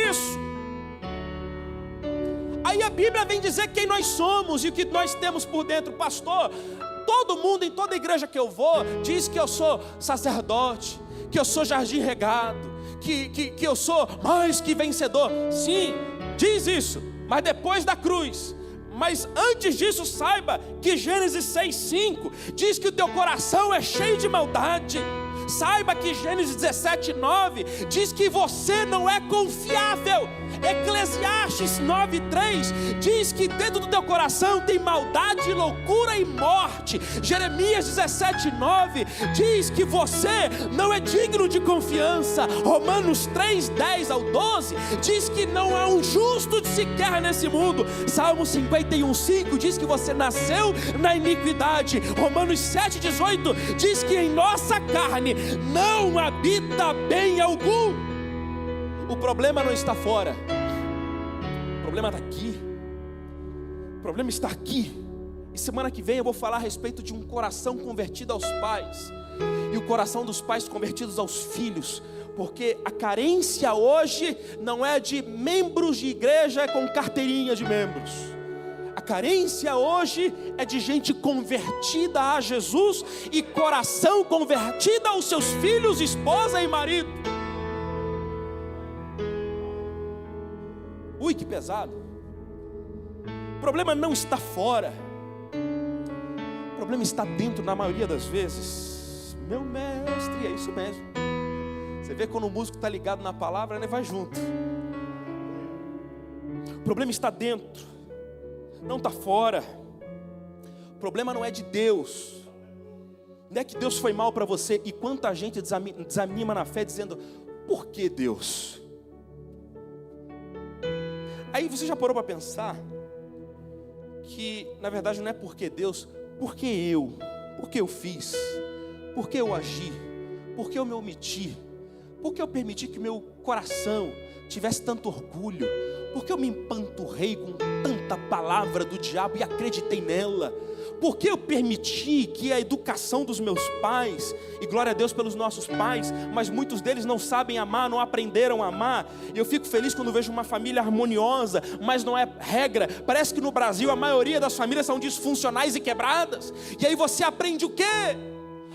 isso. Aí a Bíblia vem dizer quem nós somos e o que nós temos por dentro. Pastor, todo mundo em toda igreja que eu vou diz que eu sou sacerdote, que eu sou jardim regado, que eu sou mais que vencedor. Sim, diz isso, mas depois da cruz. Mas antes disso, saiba que Gênesis 6:5 diz que o teu coração é cheio de maldade. Saiba que Gênesis 17:9 diz que você não é confiável. Eclesiastes 9:3 diz que dentro do teu coração tem maldade, loucura e morte. Jeremias 17:9 diz que você não é digno de confiança. Romanos 3:10-12 diz que não há um justo sequer nesse mundo. Salmo 51:5 diz que você nasceu na iniquidade. Romanos 7:18 diz que em nossa carne não habita bem algum. O problema não está fora, o problema está aqui. O problema está aqui. E semana que vem eu vou falar a respeito de um coração convertido aos pais e o coração dos pais convertidos aos filhos. Porque a carência hoje não é de membros de igreja com carteirinha de membros. A carência hoje é de gente convertida a Jesus e coração convertido aos seus filhos, esposa e marido. Ui, que pesado. O problema não está fora, o problema está dentro, na maioria das vezes. Meu mestre, é isso mesmo. Você vê quando o músico está ligado na palavra, né? Vai junto. O problema está dentro, não está fora. O problema não é de Deus. Não é que Deus foi mal para você. E quanta gente desanima na fé dizendo: por que Deus? Aí você já parou para pensar que na verdade não é porque Deus, porque eu fiz, porque eu agi, porque eu me omiti, porque eu permiti que meu coração tivesse tanto orgulho, porque eu me empanturrei com tanta palavra do diabo e acreditei nela, porque eu permiti que a educação dos meus pais, e glória a Deus pelos nossos pais, mas muitos deles não sabem amar, não aprenderam a amar. E eu fico feliz quando vejo uma família harmoniosa, mas não é regra. Parece que no Brasil a maioria das famílias são disfuncionais e quebradas. E aí você aprende o quê?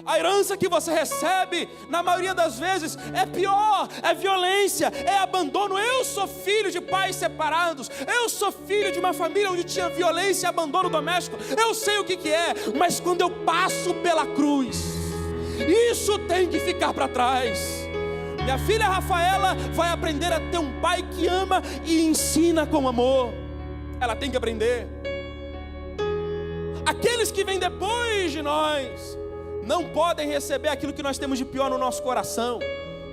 A herança que você recebe, na maioria das vezes, é pior, é violência, é abandono. Eu sou filho de pais separados, eu sou filho de uma família onde tinha violência e abandono doméstico. Eu sei o que é, mas quando eu passo pela cruz, isso tem que ficar para trás. Minha filha Rafaela vai aprender a ter um pai que ama e ensina com amor. Ela tem que aprender. Aqueles que vêm depois de nós não podem receber aquilo que nós temos de pior no nosso coração,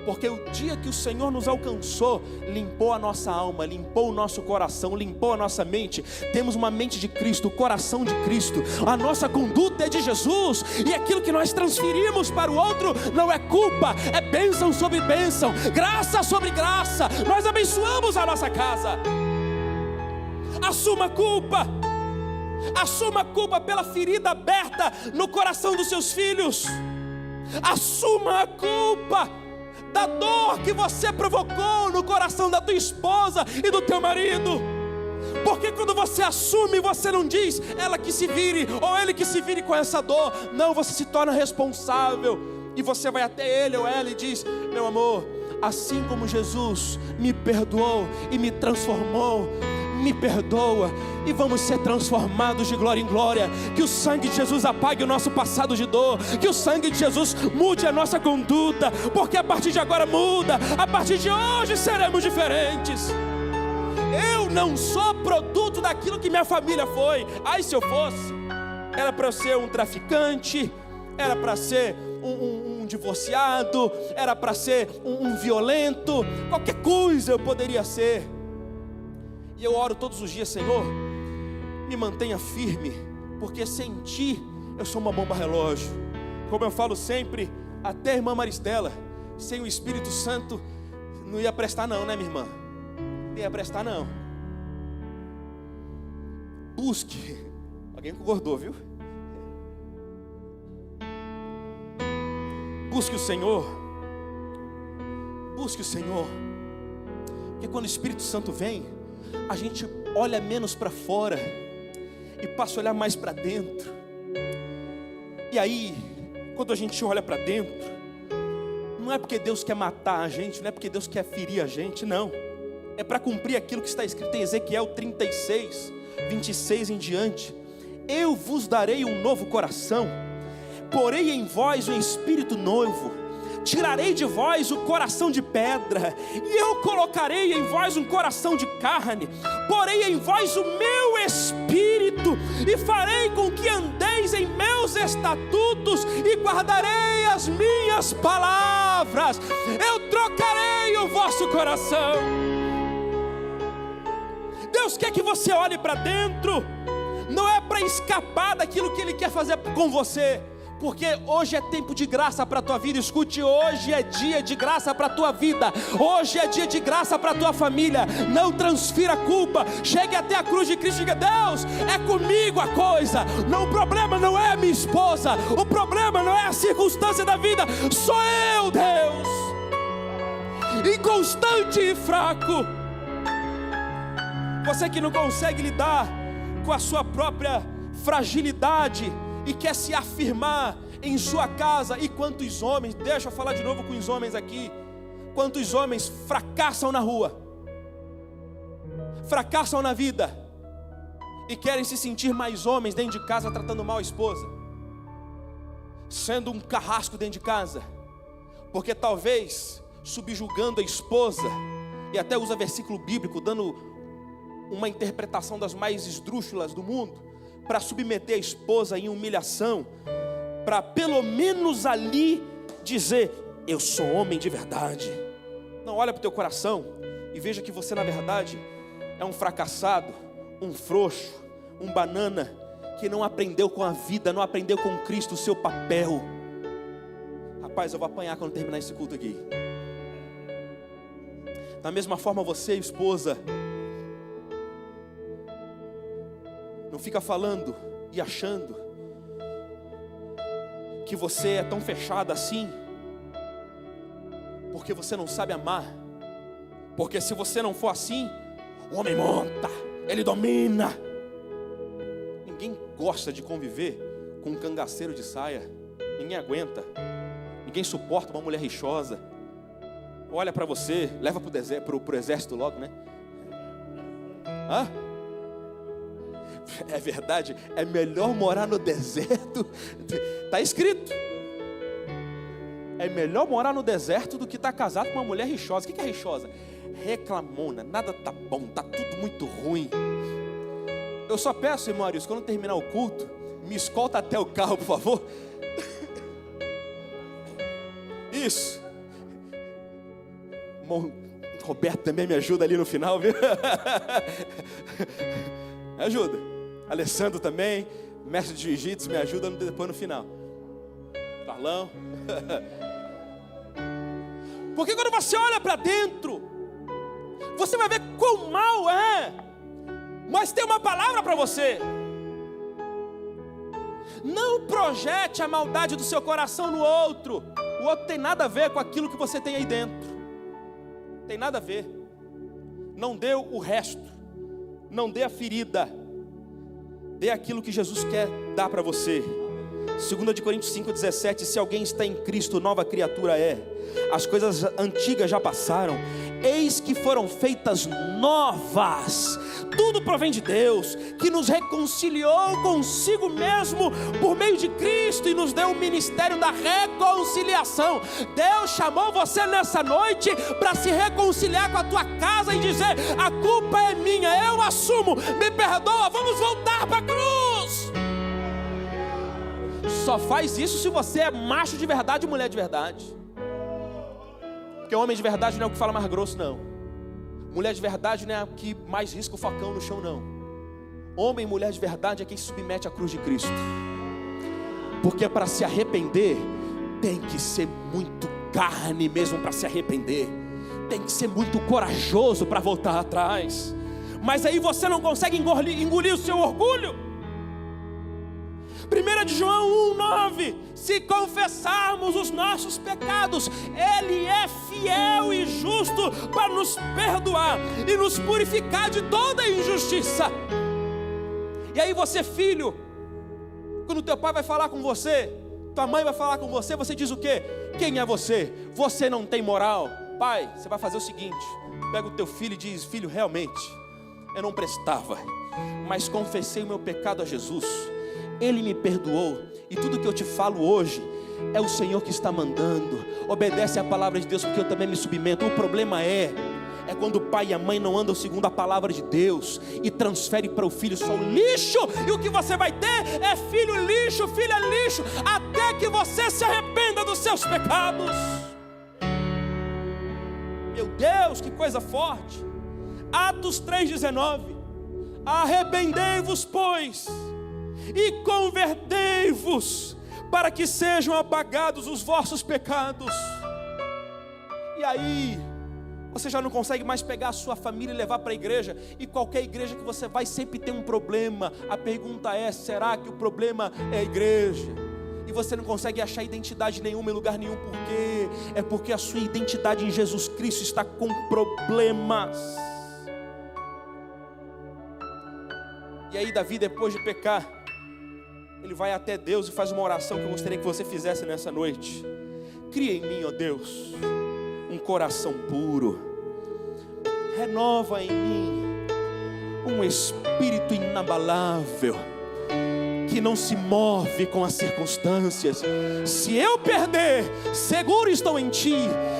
porque o dia que o Senhor nos alcançou, limpou a nossa alma, limpou o nosso coração, limpou a nossa mente. Temos uma mente de Cristo, o coração de Cristo, a nossa conduta é de Jesus, e aquilo que nós transferimos para o outro não é culpa, é bênção sobre bênção, graça sobre graça. Nós abençoamos a nossa casa. Assuma a culpa. Assuma a culpa pela ferida aberta no coração dos seus filhos. Assuma a culpa da dor que você provocou no coração da tua esposa e do teu marido. Porque quando você assume, você não diz ela que se vire ou ele que se vire com essa dor. Não, você se torna responsável. E você vai até ele ou ela e diz: meu amor, assim como Jesus me perdoou e me transformou, me perdoa, e vamos ser transformados de glória em glória. Que o sangue de Jesus apague o nosso passado de dor, que o sangue de Jesus mude a nossa conduta, porque a partir de agora muda, a partir de hoje seremos diferentes. Eu não sou produto daquilo que minha família foi. Ai, se eu fosse, era para eu ser um traficante, era para ser um divorciado, era para ser um violento, qualquer coisa eu poderia ser. E eu oro todos os dias: Senhor, me mantenha firme, porque sem Ti eu sou uma bomba relógio. Como eu falo sempre, até a irmã Maristela, sem o Espírito Santo não ia prestar não, né, minha irmã? Não ia prestar não. Busque. Alguém concordou, viu? Busque o Senhor. Busque o Senhor. Porque quando o Espírito Santo vem, a gente olha menos para fora e passa a olhar mais para dentro. E aí, quando a gente olha para dentro, não é porque Deus quer matar a gente, não é porque Deus quer ferir a gente, não. É para cumprir aquilo que está escrito em Ezequiel 36, 26 em diante. Eu vos darei um novo coração, porei em vós um espírito novo. Tirarei de vós o coração de pedra, e eu colocarei em vós um coração de carne. Porei em vós o meu espírito, e farei com que andeis em meus estatutos, e guardarei as minhas palavras. Eu trocarei o vosso coração. Deus quer que você olhe para dentro. Não é para escapar daquilo que Ele quer fazer com você, porque hoje é tempo de graça para a tua vida. Escute, hoje é dia de graça para a tua vida. Hoje é dia de graça para a tua família. Não transfira a culpa. Chegue até a cruz de Cristo e diga: Deus, é comigo a coisa. Não, o problema não é a minha esposa. O problema não é a circunstância da vida. Sou eu, Deus, inconstante e fraco. Você que não consegue lidar com a sua própria fragilidade e quer se afirmar em sua casa. E quantos homens, deixa eu falar de novo com os homens aqui, quantos homens fracassam na rua, fracassam na vida, e querem se sentir mais homens dentro de casa, tratando mal a esposa, sendo um carrasco dentro de casa, porque talvez subjugando a esposa, e até usa versículo bíblico, dando uma interpretação das mais esdrúxulas do mundo, para submeter a esposa em humilhação, para pelo menos ali dizer: eu sou homem de verdade. Não, olha para o teu coração e veja que você na verdade é um fracassado, um frouxo, um banana, que não aprendeu com a vida, não aprendeu com Cristo o seu papel. Rapaz, eu vou apanhar quando terminar esse culto aqui. Da mesma forma, você, esposa, não fica falando e achando que você é tão fechada assim, porque você não sabe amar. Porque se você não for assim, o homem monta, ele domina. Ninguém gosta de conviver com um cangaceiro de saia. Ninguém aguenta. Ninguém suporta uma mulher rixosa. Olha para você, leva pro exército logo, né? Hã? É verdade, é melhor morar no deserto. Está escrito. É melhor morar no deserto do que estar casado com uma mulher rixosa. O que é rixosa? Reclamona, nada tá bom, tá tudo muito ruim. Eu só peço, irmão Arius, quando terminar o culto, me escolta até o carro, por favor. Isso. Irmão Roberto também me ajuda ali no final, viu? Me ajuda. Alessandro também, mestre de jiu-jitsu, me ajuda depois no final. Carlão. Porque quando você olha para dentro, você vai ver quão mal é. Mas tem uma palavra para você. Não projete a maldade do seu coração no outro. O outro tem nada a ver com aquilo que você tem aí dentro. Tem nada a ver. Não dê o resto. Não dê a ferida. Dê aquilo que Jesus quer dar para você. 2 Coríntios 5,17. Se alguém está em Cristo, nova criatura é. As coisas antigas já passaram, eis que foram feitas novas. Tudo provém de Deus, que nos reconciliou consigo mesmo por meio de Cristo e nos deu o ministério da reconciliação. Deus chamou você nessa noite para se reconciliar com a tua casa e dizer: a culpa é minha, eu assumo, me perdoa, vamos voltar para a cruz. Só faz isso se você é macho de verdade e mulher de verdade. Porque homem de verdade não é o que fala mais grosso, não. Mulher de verdade não é o que mais risca o facão no chão, não. Homem e mulher de verdade é quem se submete à cruz de Cristo. Porque para se arrepender, tem que ser muito carne mesmo para se arrepender. Tem que ser muito corajoso para voltar atrás. Mas aí você não consegue engolir o seu orgulho. 1 João 1,9. Se confessarmos os nossos pecados, Ele é fiel e justo para nos perdoar e nos purificar de toda injustiça. E aí você, filho, quando teu pai vai falar com você, tua mãe vai falar com você, você diz o quê? Quem é você? Você não tem moral. Pai, você vai fazer o seguinte: pega o teu filho e diz: filho, realmente eu não prestava, mas confessei o meu pecado a Jesus. Ele me perdoou, e tudo que eu te falo hoje é o Senhor que está mandando. Obedece à palavra de Deus, porque eu também me submeto. O problema é quando o pai e a mãe não andam segundo a palavra de Deus e transfere para o filho só o lixo, e o que você vai ter é filho lixo, filha lixo, até que você se arrependa dos seus pecados. Meu Deus, que coisa forte. Atos 3,19. Arrependei-vos, pois, e convertei-vos, para que sejam apagados os vossos pecados. E aí você já não consegue mais pegar a sua família e levar para a igreja. E qualquer igreja que você vai sempre tem um problema. A pergunta é: será que o problema é a igreja? E você não consegue achar identidade nenhuma em lugar nenhum. Por quê? É porque a sua identidade em Jesus Cristo está com problemas. E aí Davi, depois de pecar, ele vai até Deus e faz uma oração que eu gostaria que você fizesse nessa noite. Cria em mim, ó Deus, um coração puro. Renova em mim um espírito inabalável, que não se move com as circunstâncias. Se eu perder, seguro estou em Ti.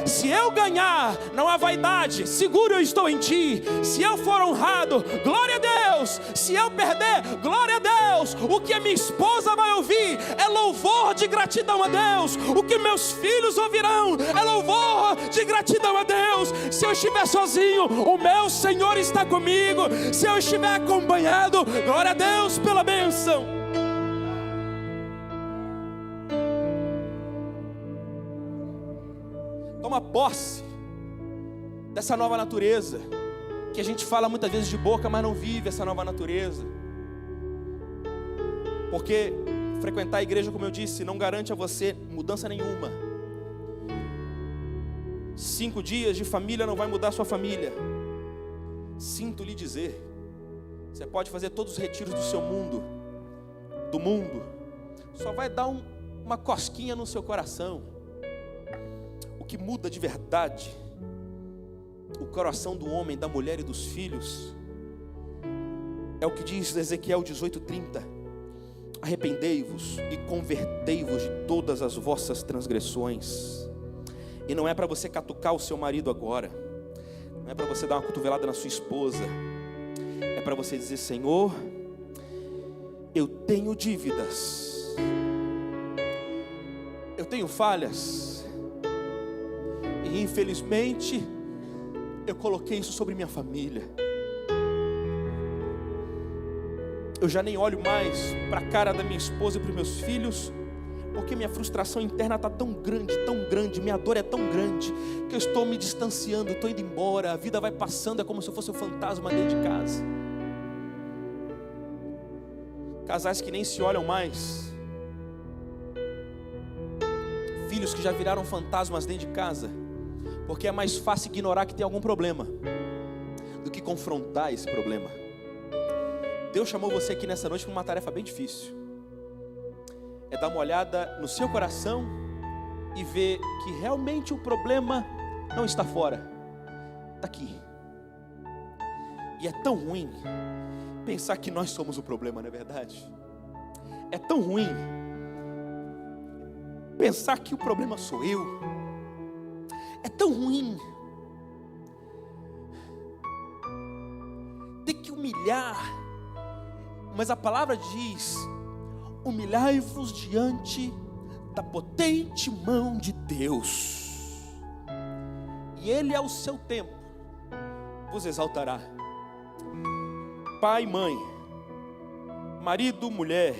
Se eu ganhar, não há vaidade, seguro eu estou em Ti. Se eu for honrado, glória a Deus. Se eu perder, glória a Deus. O que a minha esposa vai ouvir é louvor de gratidão a Deus. O que meus filhos ouvirão é louvor de gratidão a Deus. Se eu estiver sozinho, o meu Senhor está comigo. Se eu estiver acompanhado, glória a Deus pela bênção. Toma posse dessa nova natureza, que a gente fala muitas vezes de boca, mas não vive essa nova natureza. Porque frequentar a igreja, como eu disse, não garante a você mudança nenhuma. 5 dias de família não vai mudar a sua família. Sinto lhe dizer, você pode fazer todos os retiros do seu mundo, só vai dar uma uma cosquinha no seu coração. O que muda de verdade o coração do homem, da mulher e dos filhos é o que diz Ezequiel 18:30: arrependei-vos e convertei-vos de todas as vossas transgressões. E não é para você catucar o seu marido agora, não é para você dar uma cotovelada na sua esposa, é para você dizer: Senhor, eu tenho dívidas, eu tenho falhas, e infelizmente eu coloquei isso sobre minha família. Eu já nem olho mais para a cara da minha esposa e para os meus filhos, porque minha frustração interna está tão grande, minha dor é tão grande, que eu estou me distanciando, estou indo embora, a vida vai passando, é como se eu fosse um fantasma dentro de casa. Casais que nem se olham mais, filhos que já viraram fantasmas dentro de casa, porque é mais fácil ignorar que tem algum problema do que confrontar esse problema. Deus chamou você aqui nessa noite para uma tarefa bem difícil. É dar uma olhada no seu coração e ver que realmente o problema não está fora, está aqui. E é tão ruim pensar que nós somos o problema, não é verdade? É tão ruim pensar que o problema sou eu. É tão ruim ter que humilhar. Mas a palavra diz: humilhai-vos diante da potente mão de Deus, e Ele ao seu tempo vos exaltará. Pai, mãe, marido, mulher,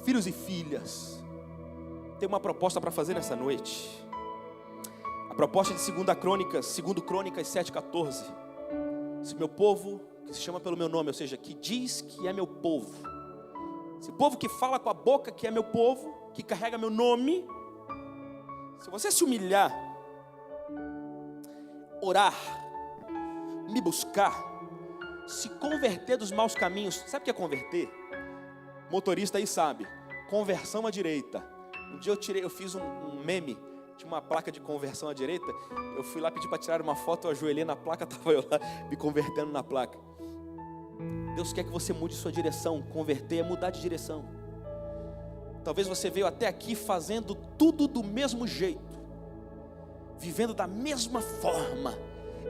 filhos e filhas, tem uma proposta para fazer nessa noite. A proposta de 2 Crônicas 7,14. Se meu povo, que se chama pelo meu nome, ou seja, que diz que é meu povo, esse povo que fala com a boca que é meu povo, que carrega meu nome, se você se humilhar, orar, me buscar, se converter dos maus caminhos. Sabe o que é converter? Motorista aí sabe, conversão à direita. Um dia eu fiz um meme, tinha uma placa de conversão à direita, eu fui lá pedir para tirar uma foto, eu ajoelhei na placa, estava eu lá me convertendo na placa. Deus quer que você mude sua direção. Converter é mudar de direção. Talvez você veio até aqui fazendo tudo do mesmo jeito, vivendo da mesma forma,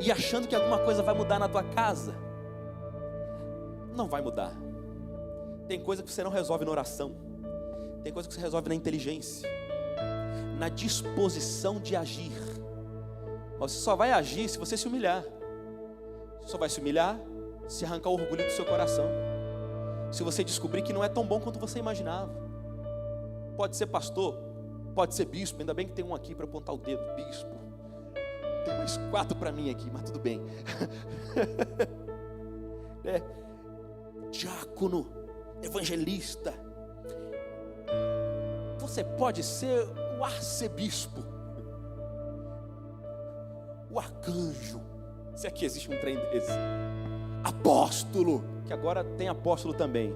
e achando que alguma coisa vai mudar na tua casa. Não vai mudar. Tem coisa que você não resolve na oração, tem coisa que você resolve na inteligência, na disposição de agir. Mas você só vai agir se você se humilhar. Você só vai se humilhar se arrancar o orgulho do seu coração, se você descobrir que não é tão bom quanto você imaginava. Pode ser pastor, pode ser bispo, ainda bem que tem um aqui para apontar o dedo, bispo. Tem mais 4 para mim aqui, mas tudo bem. Diácono, evangelista. Você pode ser o arcebispo, o arcanjo, se aqui existe um trem desse. Apóstolo, que agora tem apóstolo também.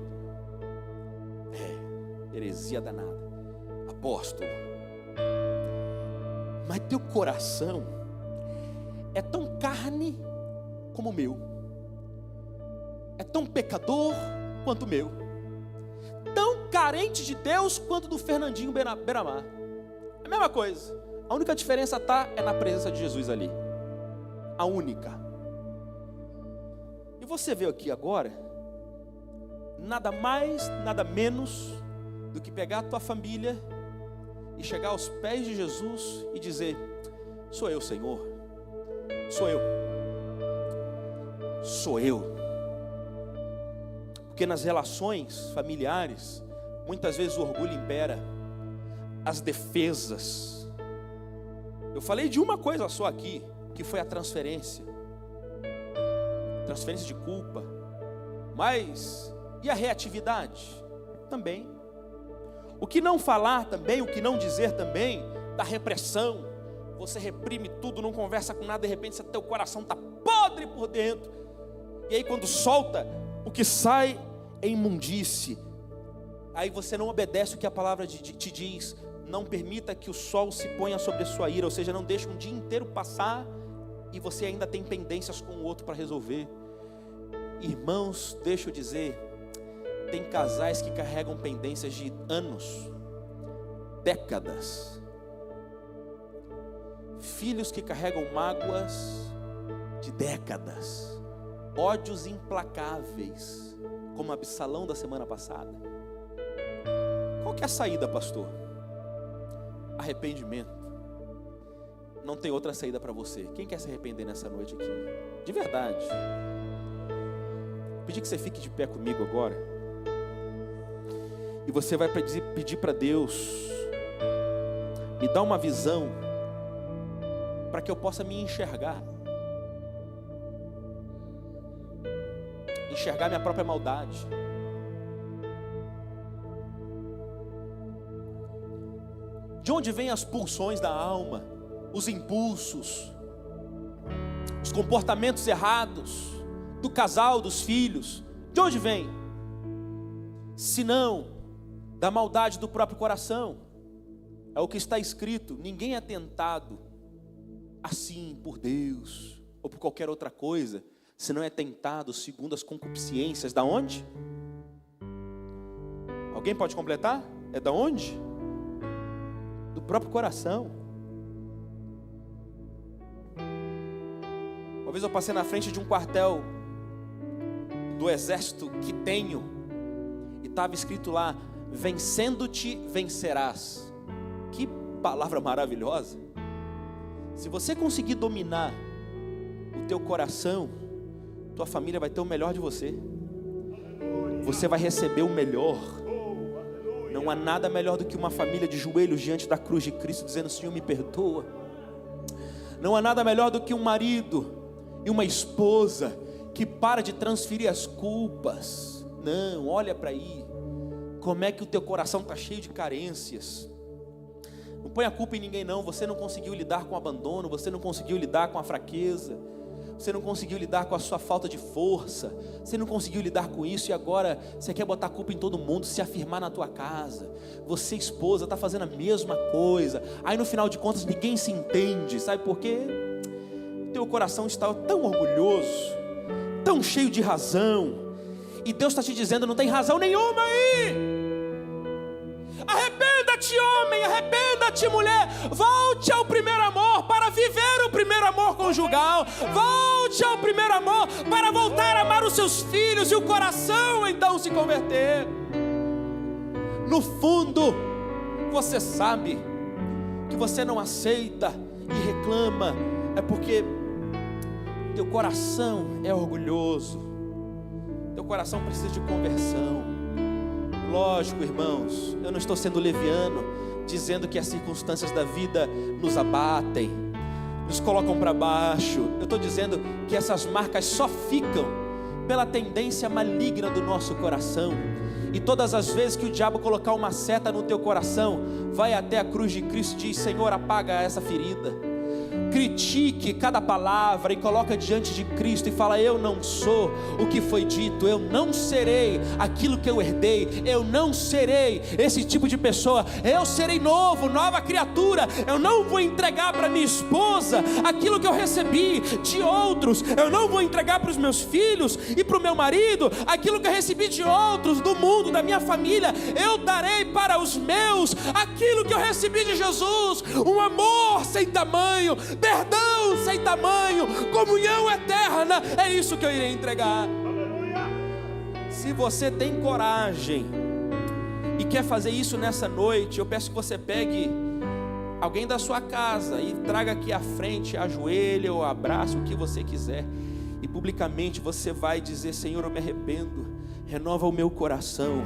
Heresia danada. Apóstolo. Mas teu coração é tão carne como o meu, é tão pecador quanto o meu, tão carente de Deus quanto do Fernandinho Beiramar. É a mesma coisa. A única diferença é na presença de Jesus ali. A única. E você veio aqui agora, nada mais, nada menos do que pegar a tua família e chegar aos pés de Jesus e dizer: sou eu, Senhor, sou eu, sou eu. Porque nas relações familiares, muitas vezes o orgulho impera, as defesas. Eu falei de uma coisa só aqui, que foi a transferência de culpa. Mas e a reatividade? Também. O que não falar também, o que não dizer também, da repressão. Você reprime tudo, não conversa com nada, de repente teu coração está podre por dentro. E aí quando solta, o que sai é imundície. aí você não obedece o que a palavra te diz. Não permita que o sol se ponha sobre a sua ira, ou seja, não deixe um dia inteiro passar e você ainda tem pendências com o outro para resolver. Irmãos, deixa eu dizer, tem casais que carregam pendências de anos, décadas, filhos que carregam mágoas de décadas, ódios implacáveis, como Absalão da semana passada. Qual que é a saída, pastor? Arrependimento. Não tem outra saída para você. Quem quer se arrepender nessa noite aqui? De verdade. Vou pedir que você fique de pé comigo agora. E você vai pedir para Deus me dar uma visão para que eu possa me enxergar. Enxergar minha própria maldade. De onde vêm as pulsões da alma, os impulsos, os comportamentos errados do casal, dos filhos? De onde vem? Se não da maldade do próprio coração. É o que está escrito: ninguém é tentado assim por Deus ou por qualquer outra coisa, se não é tentado segundo as concupiscências. Da onde? Alguém pode completar? É da onde? Do próprio coração. Uma vez eu passei na frente de um quartel do exército que tenho, e estava escrito lá: vencendo-te vencerás. Que palavra maravilhosa. Se você conseguir dominar o teu coração, tua família vai ter o melhor de você. Você vai receber o melhor. Não há nada melhor do que uma família de joelhos diante da cruz de Cristo, dizendo: Senhor, me perdoa. Não há nada melhor do que um marido e uma esposa que para de transferir as culpas. Não, olha para aí, como é que o teu coração está cheio de carências. Não põe a culpa em ninguém não. Você não conseguiu lidar com o abandono, você não conseguiu lidar com a fraqueza, você não conseguiu lidar com a sua falta de força, você não conseguiu lidar com isso, e agora você quer botar a culpa em todo mundo, se afirmar na tua casa. Você, esposa, está fazendo a mesma coisa. Aí no final de contas ninguém se entende. Sabe por quê? Teu coração está tão orgulhoso, tão cheio de razão, e Deus está te dizendo: não tem razão nenhuma aí. Arrependa-te, homem, arrependa-te, mulher. Volte ao primeiro amor para viver o primeiro amor conjugal. Volte ao primeiro amor para voltar a amar os seus filhos e o coração então se converter. No fundo, você sabe que você não aceita e reclama, é porque teu coração é orgulhoso. Teu coração precisa de conversão. Lógico, irmãos, eu não estou sendo leviano, dizendo que as circunstâncias da vida nos abatem, nos colocam para baixo. Eu estou dizendo que essas marcas só ficam pela tendência maligna do nosso coração. E todas as vezes que o diabo colocar uma seta no teu coração, vai até a cruz de Cristo e diz: Senhor, apaga essa ferida. Critique cada palavra e coloca diante de Cristo e fala: eu não sou o que foi dito, eu não serei aquilo que eu herdei, eu não serei esse tipo de pessoa, eu serei novo, nova criatura. Eu não vou entregar para minha esposa aquilo que eu recebi de outros, eu não vou entregar para os meus filhos e para o meu marido aquilo que eu recebi de outros, do mundo, da minha família. Eu darei para os meus aquilo que eu recebi de Jesus: um amor sem tamanho, perdão sem tamanho, comunhão eterna. É isso que eu irei entregar. Se você tem coragem e quer fazer isso nessa noite, eu peço que você pegue alguém da sua casa e traga aqui à frente, ajoelhe ou abrace, o que você quiser, e publicamente você vai dizer: Senhor, eu me arrependo, renova o meu coração,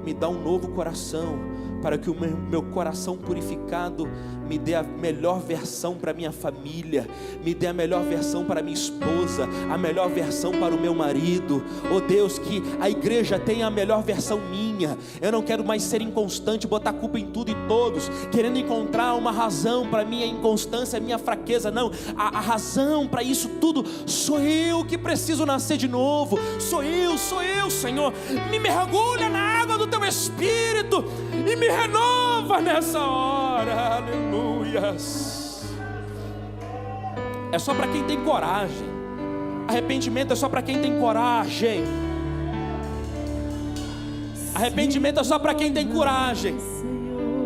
me dá um novo coração, para que o meu coração purificado me dê a melhor versão para minha família, me dê a melhor versão para minha esposa, a melhor versão para o meu marido. Oh Deus, que a igreja tenha a melhor versão minha. Eu não quero mais ser inconstante, botar culpa em tudo e todos, querendo encontrar uma razão para minha inconstância, minha fraqueza. Não, a razão para isso tudo sou eu que preciso nascer de novo. Sou eu, Senhor. Me mergulha na água do teu teu Espírito e me renova nessa hora. Aleluias. É só para quem tem coragem. Arrependimento é só para quem tem coragem. Arrependimento é só para quem tem coragem.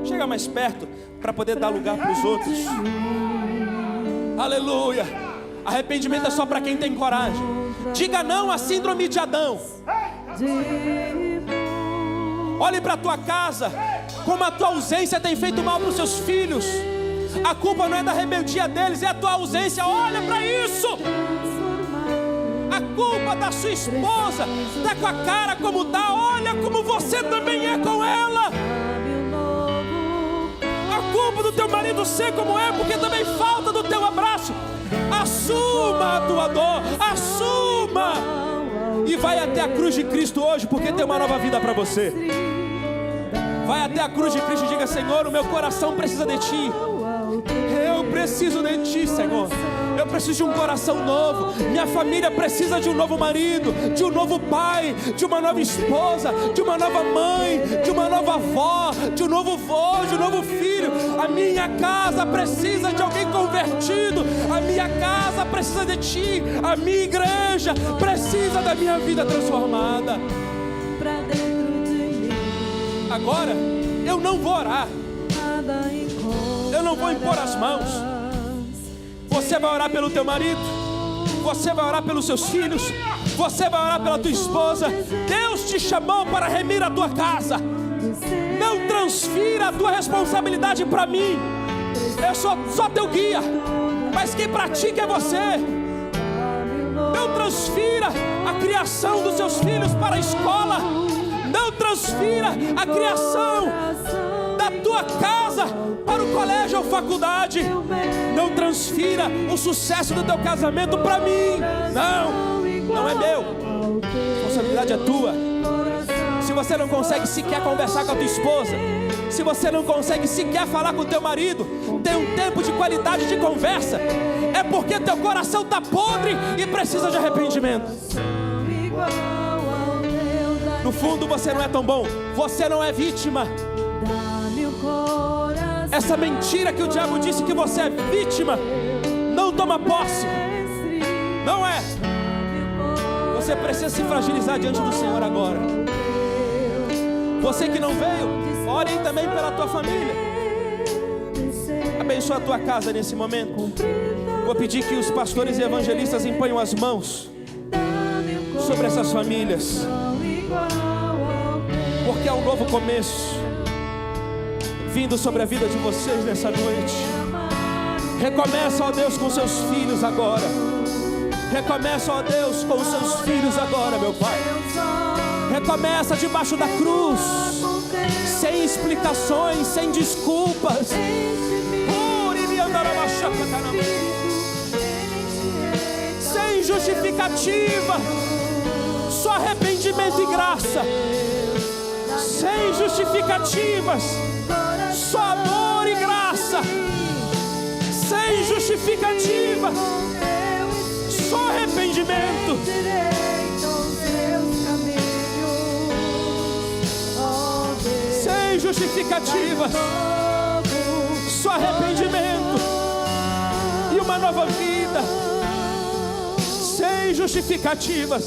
Chega mais perto para poder dar lugar para os outros. Aleluia. Arrependimento é só para quem tem coragem. Diga não à síndrome de Adão. Olhe para a tua casa, como a tua ausência tem feito mal para os seus filhos. A culpa não é da rebeldia deles, é a tua ausência. Olha para isso. A culpa da sua esposa está com a cara como está. Olha como você também é com ela. A culpa do teu marido ser como é, porque também falta do teu abraço. Assuma a tua dor, assuma. E vai até a cruz de Cristo hoje, porque tem uma nova vida para você. Vai até a cruz de Cristo e diga: Senhor, o meu coração precisa de Ti. Eu preciso de Ti, Senhor. Eu preciso de um coração novo. Minha família precisa de um novo marido, de um novo pai, de uma nova esposa, de uma nova mãe, de uma nova avó, de um novo vô, de um novo filho. A minha casa precisa de alguém convertido. A minha casa precisa de Ti. A minha igreja precisa da minha vida transformada. Agora, eu não vou orar. Eu não vou impor as mãos. Você vai orar pelo teu marido. Você vai orar pelos seus filhos. Você vai orar pela tua esposa. Deus te chamou para remir a tua casa. Não transfira a tua responsabilidade para mim. Eu sou só teu guia, mas quem pratica é você. Não transfira a criação dos seus filhos para a escola. Não transfira a criação da tua casa para o colégio ou faculdade. Não transfira o sucesso do teu casamento para mim. Não é meu. A responsabilidade é tua. Se você não consegue sequer conversar com a tua esposa, se você não consegue sequer falar com o teu marido, tem um tempo de qualidade de conversa, é porque teu coração está podre e precisa de arrependimento. No fundo você não é tão bom. Você não é vítima. Essa mentira que o diabo disse que você é vítima, não toma posse. Não é. Você precisa se fragilizar diante do Senhor agora. Você que não veio, ore também pela tua família. Abençoa a tua casa nesse momento. Vou pedir que os pastores e evangelistas imponham as mãos sobre essas famílias, porque é um novo começo vindo sobre a vida de vocês nessa noite. Recomeça, ó Deus, com seus filhos agora. Recomeça, ó Deus, com seus filhos agora, meu Pai. Recomeça debaixo da cruz, sem explicações, sem desculpas. Sem justificativa, só arrependimento e graça. Sem justificativas, só amor e graça. Sem justificativa, só arrependimento. Sem justificativas, só arrependimento e uma nova vida. Sem justificativas.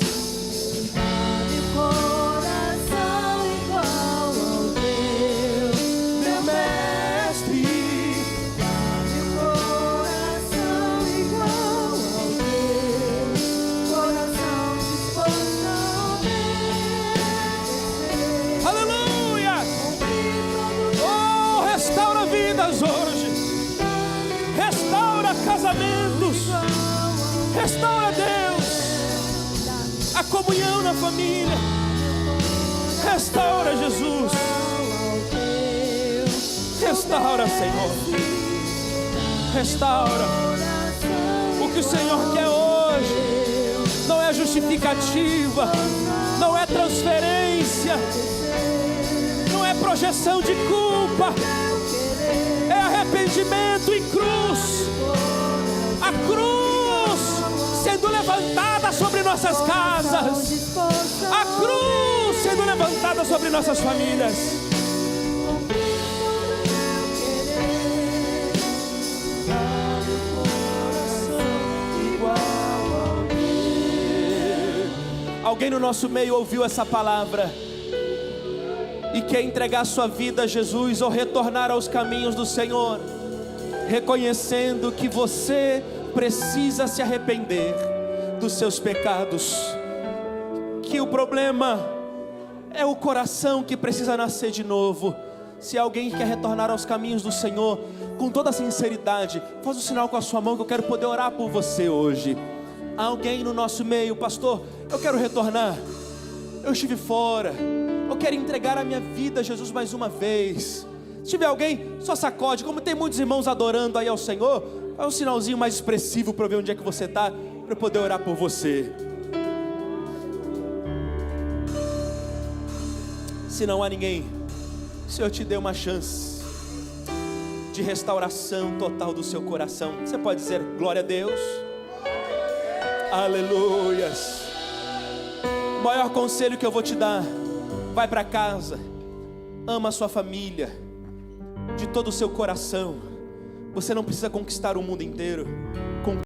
Hoje, restaura casamentos, restaura, Deus, a comunhão na família, restaura, Jesus, restaura, Senhor, restaura. O que o Senhor quer hoje não é justificativa, não é transferência, não é projeção de culpa. É arrependimento em cruz. A cruz sendo levantada sobre nossas casas. A cruz sendo levantada sobre nossas famílias. Alguém no nosso meio ouviu essa palavra e quer entregar sua vida a Jesus ou retornar aos caminhos do Senhor, reconhecendo que você precisa se arrepender dos seus pecados, que o problema é o coração que precisa nascer de novo. Se alguém quer retornar aos caminhos do Senhor com toda sinceridade, faz um sinal com a sua mão que eu quero poder orar por você hoje. Alguém no nosso meio: pastor, eu quero retornar, eu estive fora, eu quero entregar a minha vida a Jesus mais uma vez. Se tiver alguém, só sacode. Como tem muitos irmãos adorando aí ao Senhor, faz um sinalzinho mais expressivo para eu ver onde é que você está, para eu poder orar por você. Se não há ninguém, o Senhor te deu uma chance de restauração total do seu coração. Você pode dizer glória a Deus? Aleluias. O maior conselho que eu vou te dar: vai para casa, ama a sua família de todo o seu coração. Você não precisa conquistar o mundo inteiro.